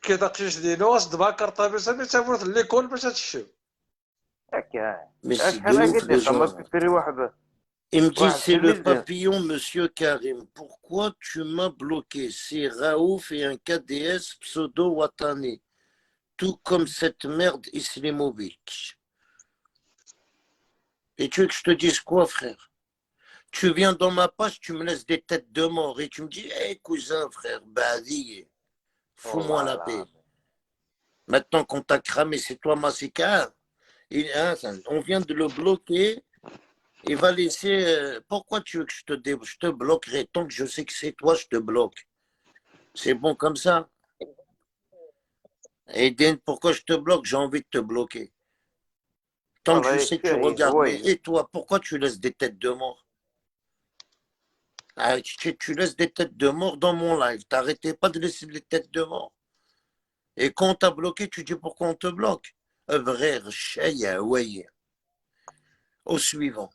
Speaker 6: كي تقشيش دينو صدبا كرطابيس اللي تفوت ليكول باش تشوف
Speaker 4: هكا
Speaker 1: Mais c'est de
Speaker 4: شحال
Speaker 1: ouf,
Speaker 4: هكا
Speaker 1: les
Speaker 4: ما
Speaker 1: gens.
Speaker 4: تشري واحد
Speaker 1: Il me dit,
Speaker 4: واحد
Speaker 1: c'est le
Speaker 4: سميزه
Speaker 1: papillon, monsieur Karim. Pourquoi tu m'as bloqué? C'est Raouf et un KDS pseudo Watani. Tout comme cette merde islimovique. Et tu veux que je te dise quoi, frère? Tu viens dans ma page, tu me laisses des têtes de mort et tu me dis, hé cousin, frère, badi, fous-moi la paix. Maintenant qu'on t'a cramé, c'est toi Massika. On vient de le bloquer. Il va laisser. Pourquoi tu veux que je te bloquerai? Tant que je sais que c'est toi, je te bloque. C'est bon comme ça. Et pourquoi je te bloque? J'ai envie de te bloquer. Tant que je sais que tu regardes. Mais et toi, pourquoi tu laisses des têtes de mort? Tu laisses des têtes de mort dans mon live. T'arrêtais pas de laisser des têtes de mort. Et quand on t'a bloqué, tu dis pourquoi on te bloque? Vrai, ouais. Au suivant.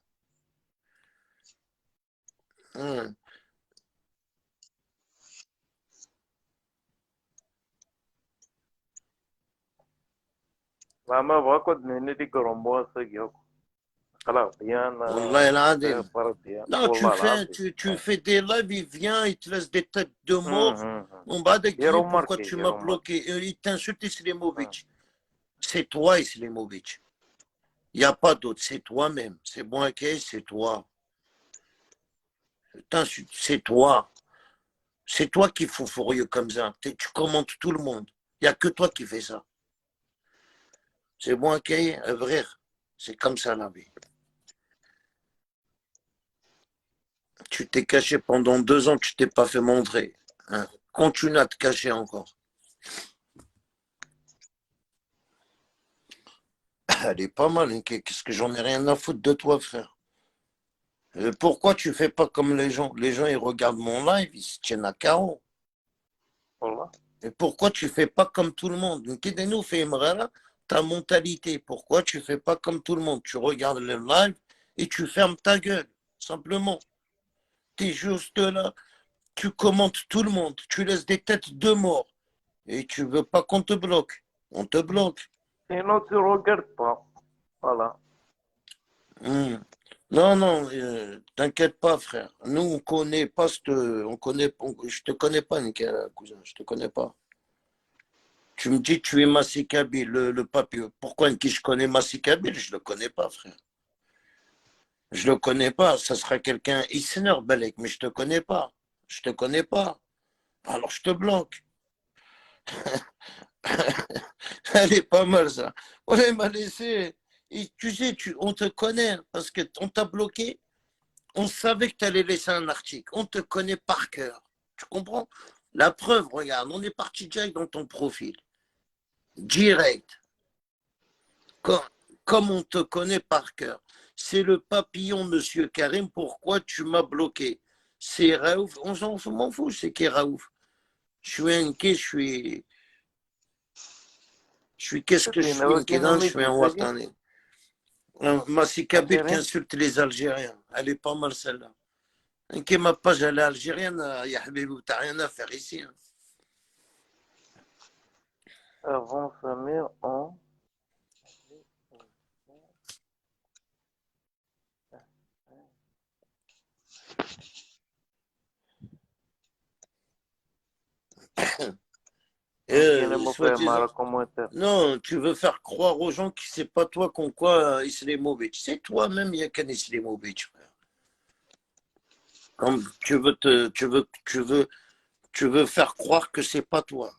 Speaker 4: ما باخد من دي كرومبو سيجيوك خلاص
Speaker 1: Wallah el Adem. Non,
Speaker 4: والله العظيم
Speaker 1: tu fais des lives, il vient, il te laisse des têtes de mort. On va de qui, pourquoi tu m'as bloqué? Il t'insulte Islimovic. C'est toi, Islimovic. Il n'y a pas d'autre, c'est toi-même. C'est bon, ok, c'est toi. C'est toi. C'est toi qui fous furieux comme ça. Tu commentes tout le monde. Il n'y a que toi qui fais ça. C'est bon, ok, vrai. C'est comme ça la vie. Tu t'es caché pendant 2 ans que je t'ai pas fait montrer. Hein. Continue à te cacher encore. Elle est pas mal, hein. Qu'est-ce que j'en ai rien à foutre de toi, frère. Pourquoi tu fais pas comme les gens? Les gens, ils regardent mon live, ils se tiennent à carreau. Et pourquoi tu fais pas comme tout le monde? Nous fait ta mentalité. Pourquoi tu fais pas comme tout le monde? Tu regardes le live et tu fermes ta gueule, simplement. Tu es juste là, tu commentes tout le monde, tu laisses des têtes de mort et tu veux pas qu'on te bloque. On te bloque.
Speaker 4: Sinon tu regardes pas. Voilà.
Speaker 1: Non, t'inquiète pas, frère. Nous, on connaît pas je te connais pas, Nickel, cousin, je te connais pas. Tu me dis, tu es Massi Kabyle, le papier. Pourquoi qui je connais Massi Kabyle? Je ne le connais pas, frère. Je le connais pas. Ça sera quelqu'un, Isner Balek, mais je te connais pas. Je te connais pas. Alors je te bloque. Elle est pas mal, ça. On m'a laissé. Et tu sais, on te connaît parce qu'on t'a bloqué. On savait que tu allais laisser un article. On te connaît par cœur. Tu comprends? La preuve, regarde, on est parti direct dans ton profil. Direct. Comme on te connaît par cœur. C'est le papillon, monsieur Karim. Pourquoi tu m'as bloqué? C'est Raouf. On m'en fout, c'est qui Raouf? Je suis inquiet, je suis qu'est-ce que je suis inquiet? Je suis un Ouattani. Massi Kabyle qui insulte les Algériens. Elle est pas mal celle-là. Inquiet ma page, elle est algérienne. Ya Habibou, t'as rien à faire ici.
Speaker 4: Avant Samir en...
Speaker 1: Non, tu veux faire croire aux gens que c'est pas toi qu'on quoi Islimovic. C'est toi-même, il n'y a qu'un Islimovic, frère. Comme tu veux faire croire que c'est pas toi.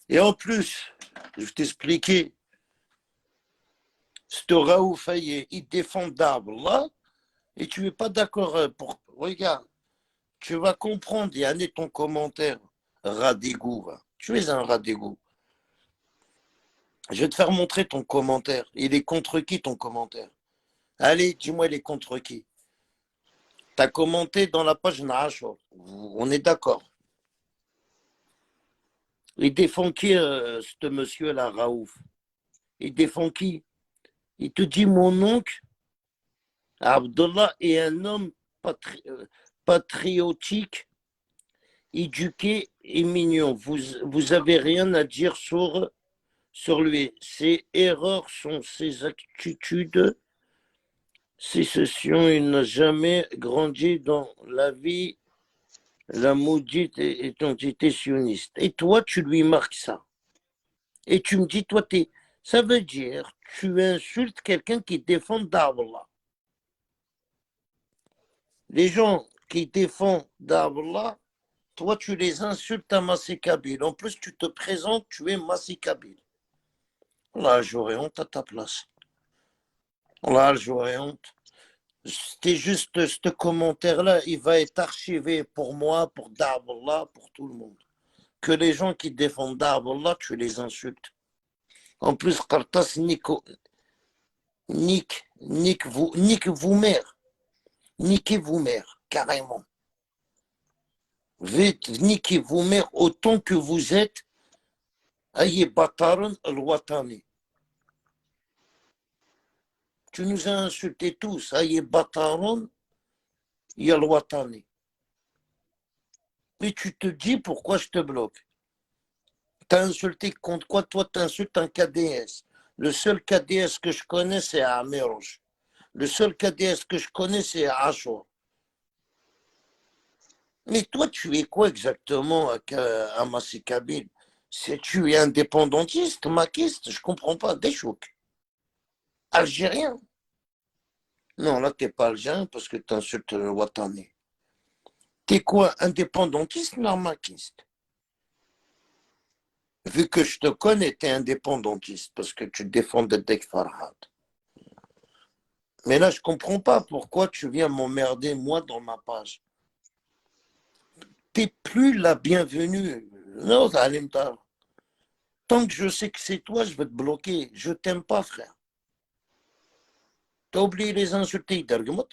Speaker 1: Et en plus, je vais t'expliquer, ce Raouf Faye, il défend d'Allah et tu n'es pas d'accord pour. Regarde, tu vas comprendre, il y a ton commentaire, rat d'égout. Tu es un rat d'égout. Je vais te faire montrer ton commentaire. Il est contre qui ton commentaire? Allez, dis-moi, il est contre qui? Tu as commenté dans la page Nahashor. On est d'accord. Il défend qui, ce monsieur-là, Raouf? Il défend qui? Il te dit, mon oncle, Abdullah est un homme patriotique, éduqué et mignon. Vous avez rien à dire sur lui. Ses erreurs sont ses attitudes. Sécession, il n'a jamais grandi dans la vie, la maudite identité sioniste. Et toi, tu lui marques ça. Et tu me dis, toi, ça veut dire, tu insultes quelqu'un qui défend d'Allah. Les gens qui défendent d'Allah, toi, tu les insultes à Massi Kabyle. En plus, tu te présentes, tu es Massi Kabyle. Là, j'aurais honte à ta place. Là, j'aurais honte. C'était juste ce commentaire-là, il va être archivé pour moi, pour Da'Allah, pour tout le monde. Que les gens qui défendent Da'Allah, tu les insultes. En plus, Kartas niquez vous mère, carrément. Vite, niquez vous mère autant que vous êtes Aye Bataran al-Watani. Tu nous as insultés tous. Aye Bataran al-Watani. Mais tu te dis pourquoi je te bloque. T'as insulté contre quoi? Toi, t'insultes un KDS. Le seul KDS que je connais, c'est Améroche. Le seul KDS que je connais, c'est Ashur. Mais toi, tu es quoi exactement à Massi Kabyle? Tu es indépendantiste, maquiste? Je comprends pas. Des chocs. Algérien? Non, là, t'es pas algérien parce que tu insultes le Ouattani. T'es quoi? Indépendantiste ou maquiste? Vu que je te connais, t'es indépendantiste parce que tu défends Dek Farhad. Mais là, je comprends pas pourquoi tu viens m'emmerder, moi, dans ma page. T'es plus la bienvenue. Non, Alimtar. Tant que je sais que c'est toi, je vais te bloquer. Je t'aime pas, frère. T'as oublié les insultés, d'Argumot.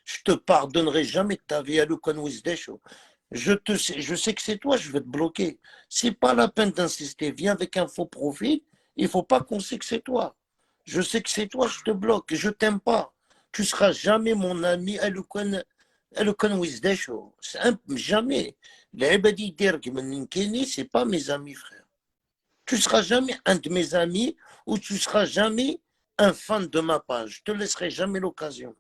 Speaker 1: Je te pardonnerai jamais de ta vie à Lukonwizdesho. Je sais que c'est toi, je vais te bloquer. C'est pas la peine d'insister. Viens avec un faux profil. Il faut pas qu'on sait que c'est toi. Je sais que c'est toi, je te bloque. Je t'aime pas. Tu seras jamais mon ami à Lukonwizdesho. Jamais. Les Ebadi Derg, c'est pas mes amis, frère. Tu seras jamais un de mes amis ou tu seras jamais un fan de ma page. Je te laisserai jamais l'occasion.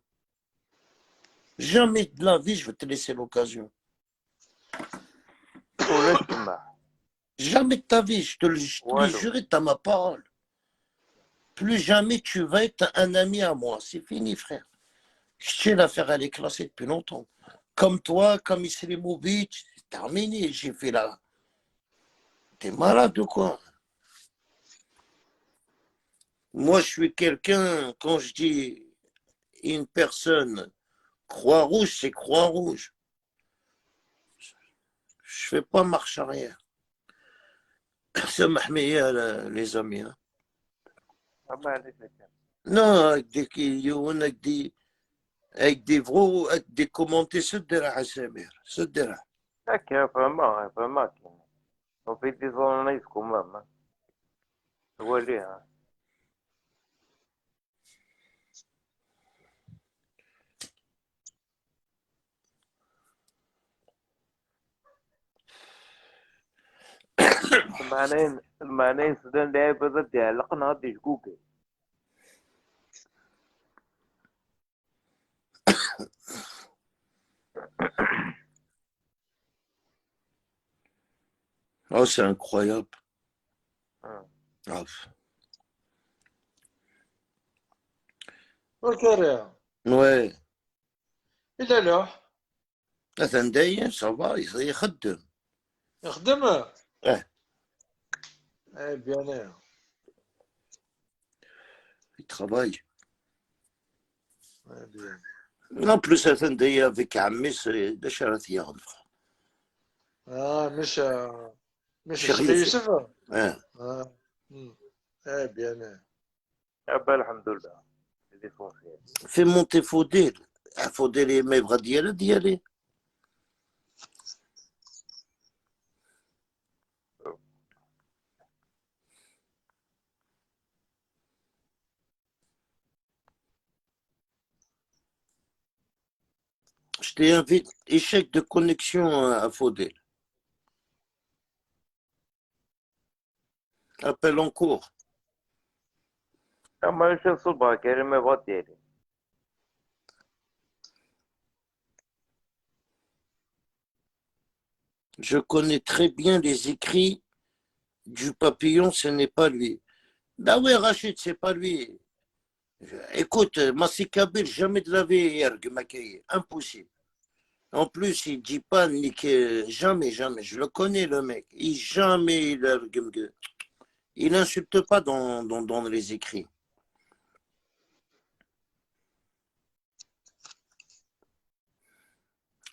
Speaker 1: Jamais de la vie, je vais te laisser l'occasion.
Speaker 5: ولا تسمع
Speaker 1: Jamais de ta vie, je te le
Speaker 5: Wallo.
Speaker 1: jure, t'as ma parole. Plus jamais tu vas être un ami à moi. C'est fini, frère. Je tiens l'affaire, elle est classée depuis longtemps. Comme toi, comme Islimovic, c'est terminé. J'ai fait là. T'es malade ou quoi? Moi, je suis quelqu'un, quand je dis une personne croix-rouge, c'est croix-rouge. Je fais pas marche arrière. سامحني les amis. Hein.
Speaker 5: ما عليك
Speaker 1: Non, avec des vros, avec des commentaires, c'est de la Samir. C'est de la.
Speaker 5: هكا فهمك وفي ديزونيسكم ماما هو ليها المعنى سودان لعب هذا ديالق نهضي جوجل
Speaker 1: Oh, c'est incroyable.
Speaker 5: آه.
Speaker 1: Ah.
Speaker 6: وكاري
Speaker 1: Ouais.
Speaker 6: إلا لوح
Speaker 1: Attendez, ça va, يخدم.
Speaker 6: يخدم
Speaker 1: Ouais,
Speaker 6: اي بيان
Speaker 1: il travaille.
Speaker 6: اي بيان
Speaker 1: En plus, attendez, avec Amis, c'est de Charathia.
Speaker 6: مش
Speaker 1: Chérie,
Speaker 6: الشيخ يوسف
Speaker 1: Ouais.
Speaker 6: اي بيان
Speaker 5: أبا الحمد لله ليسونسيال
Speaker 1: Fais monter Faudel. Faudel et mes bras d'y aller. Je t'ai invité. Échec de connexion à Faudel. Appel en cours.
Speaker 5: أما إيش الصبح كريم يبغى ديالي
Speaker 1: Je connais très bien les écrits du papillon, ce n'est pas lui. Bah ouais, Rachid, c'est pas lui. Écoute, Massi Kabil, jamais de la vie, Yerg Makaye. Impossible. En plus, il dit pas ni que jamais, jamais. Je le connais, le mec. Il n'insulte pas dans les écrits.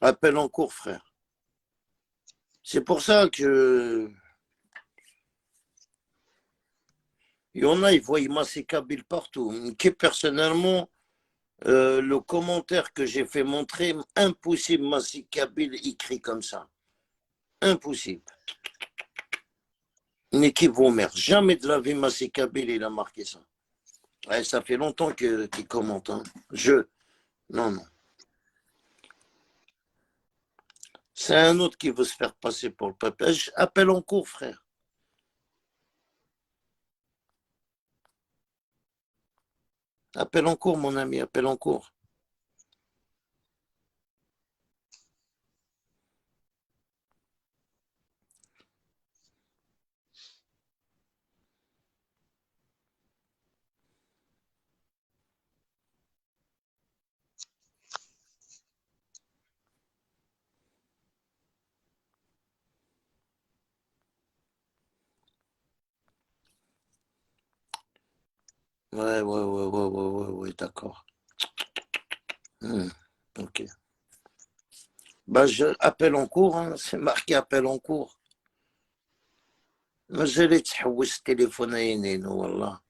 Speaker 1: Appel en cours, frère. C'est pour ça que il y en a, ils voient Massi Kabil partout. Qui personnellement, le commentaire que j'ai fait montrer, impossible, Massi Kabil écrit comme ça. Impossible. Une équipe Vomer. Jamais de la vie, Massi Kabil, il a marqué ça. Ouais, ça fait longtemps qu'il commente. Hein. Non, non. C'est un autre qui veut se faire passer pour le peuple. Appel en cours, frère. Appel en cours, mon ami, appel en cours. Ouais, d'accord. Ok. Bah, appel en cours, hein, c'est marqué appel en cours. مازال تحوس التليفون عينين والله.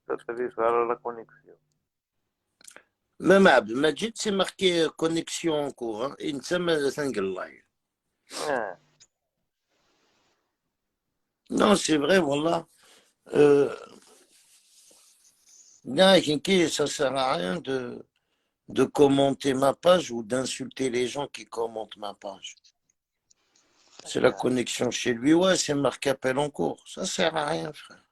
Speaker 5: تتفيس على لا كونيكسيون
Speaker 1: Même عبد المجيد c'est marqué connexion en cours. Hein. انت ما تنقل. Non, c'est vrai, voilà. Non, ça sert à rien de commenter ma page ou d'insulter les gens qui commentent ma page. C'est la connexion chez lui. Ouais, c'est marqué appel en cours. Ça sert à rien, frère.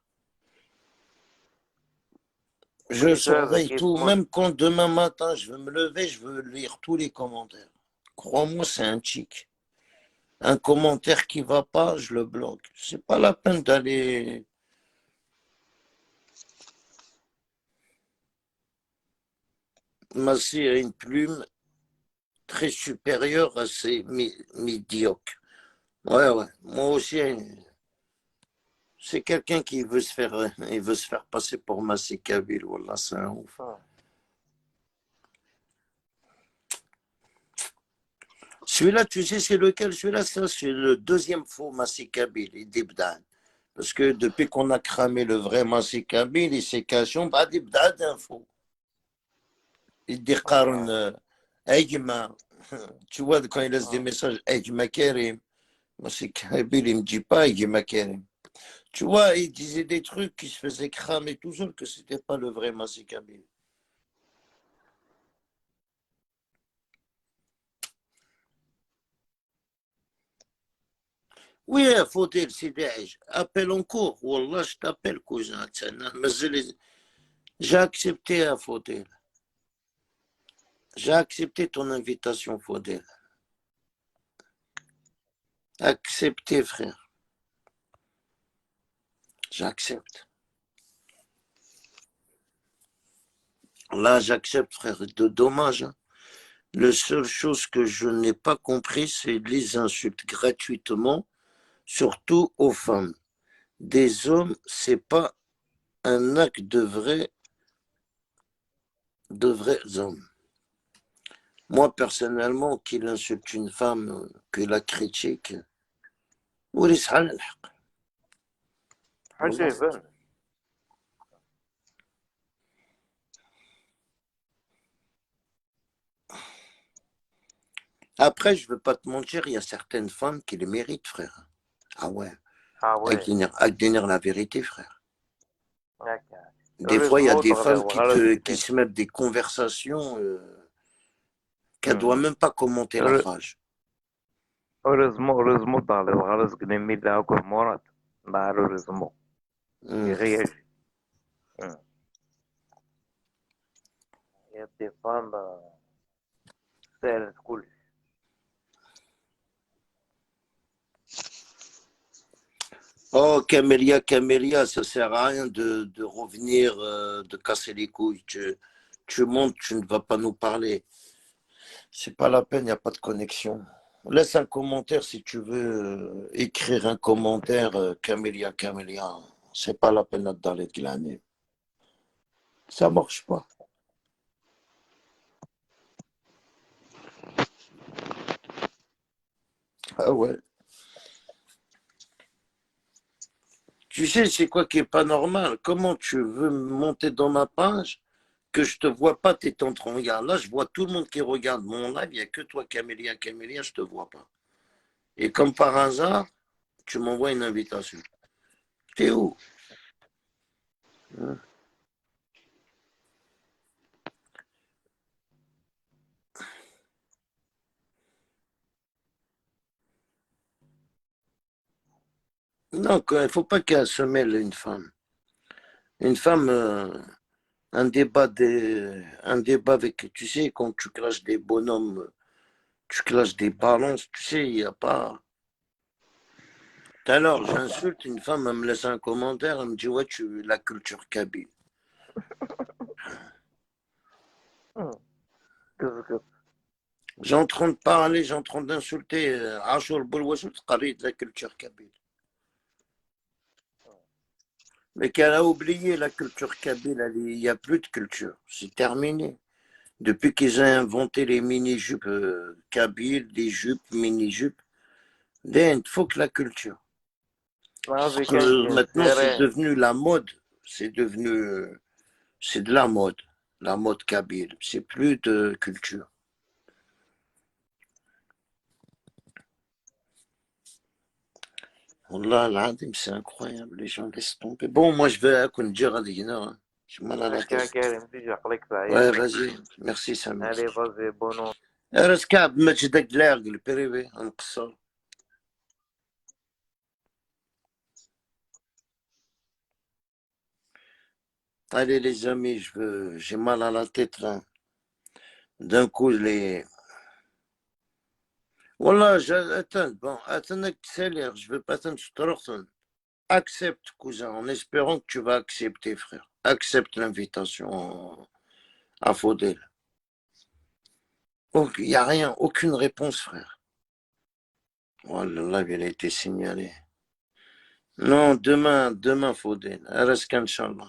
Speaker 1: Je
Speaker 5: Oui, ça,
Speaker 1: surveille
Speaker 5: qui
Speaker 1: tout.
Speaker 5: se
Speaker 1: Même quand demain matin, je veux me lever, je veux lire tous les commentaires. Crois-moi, c'est un tic. Un commentaire qui va pas, je le bloque. C'est pas la peine d'aller masser une plume très supérieure à ces médiocres. Ouais, ouais. Moi aussi, c'est quelqu'un qui veut il veut se faire passer pour Massi Kabil. Wallah, c'est un ouf. Celui-là, tu sais, c'est lequel? Celui-là, ça, c'est le deuxième faux Massi Kabil, il Dibdan. Parce que depuis qu'on a cramé le vrai Massi Kabil, il s'est caché, bah, Dibdan, un faux. Il dit Qarn, Aïgma. Tu vois, quand il laisse des messages, Aïgma Karim. Massi Kabil, il me dit pas Aïgma Karim. Tu vois, il disait des trucs qui se faisaient cramer tout seul, que c'était pas le vrai Massi Kabil. Oui, Faudel, c'est Daesh. Appel en cours. Wallah, je t'appelle, cousin. J'ai accepté, Faudel. J'ai accepté ton invitation, Faudel. Accepté, frère. J'accepte. Là, j'accepte, frère. De dommage. Hein. La seule chose que je n'ai pas compris, c'est les insultes gratuitement, surtout aux femmes. Des hommes, c'est pas un acte de vrais hommes. Moi, personnellement, qu'il insulte une femme, que la critique, وليس على الحق.
Speaker 5: حاجة يبان.
Speaker 1: Après, je ne veux pas te mentir, il y a certaines femmes qui le méritent, frère. Ah ouais,
Speaker 5: Ouais.
Speaker 1: avec dire la vérité, frère.
Speaker 5: هكا.
Speaker 1: Des fois, il y a
Speaker 5: Heureusement
Speaker 1: des
Speaker 5: تغلب
Speaker 1: femmes
Speaker 5: غرض
Speaker 1: qui se mettent des conversations qu'elles ne
Speaker 5: Hmm.
Speaker 1: doivent même pas commenter la page.
Speaker 5: heureusement تغلب غرض قدامي لا هاكا مراد. heureusement.
Speaker 1: Hmm.
Speaker 5: يغير. Il y a des femmes سهلة كلش.
Speaker 1: Oh, Camélia, ça sert à rien de revenir, de casser les couilles. Tu montes, tu ne vas pas nous parler. C'est pas la peine, il n'y a pas de connexion. Laisse un commentaire si tu veux écrire un commentaire, Camélia. C'est pas la peine d'aller glaner. Ça marche pas. Ah ouais. Tu sais, c'est quoi qui est pas normal? Comment tu veux monter dans ma page que je te vois pas, tu es en train de regarder. Là, je vois tout le monde qui regarde mon live, il n'y a que toi, Camélia, je te vois pas. Et comme par hasard, tu m'envoies une invitation. T'es où? Non, il ne faut pas qu'elle se mêle une femme. Une femme, un débat avec, tu sais, quand tu clashes des bonhommes, tu clashes des balances, tu sais, il n'y a pas. Tout à l'heure, j'insulte une femme, elle me laisse un commentaire, elle me dit, ouais, tu la culture kabyle. J'ai en train de parler, j'ai en train d'insulter Ashur Boulwasout, de la culture kabyle. Mais qu'elle a oublié la culture kabyle, il n'y a plus de culture, c'est terminé. Depuis qu'ils ont inventé les mini-jupes kabyles, des jupes, mini-jupes, il faut que la culture. Parce que maintenant, c'est devenu la mode, c'est de la mode kabyle, c'est plus de culture. Wallah, l'Adim, c'est incroyable, les gens laissent tomber. Bon, moi, je vais à Koundjira Dina. J'ai mal à la tête. Ouais, vas-y. Merci, Samy.
Speaker 5: Allez, vas-y, bon
Speaker 1: راه سكاب ما تجدك العرق البريفي نقصر Allez les amis, j'ai mal à la tête là. D'un coup, Wallah, attends, bon, attends, accélère, je veux pas t'en Accepte, cousin, en espérant que tu vas accepter, frère. Accepte l'invitation à Faudel. Oh, il n'y a rien, aucune réponse, frère. Voilà, là, il a été signalé. Non, demain, Faudel. Reste qu'Inch'Allah.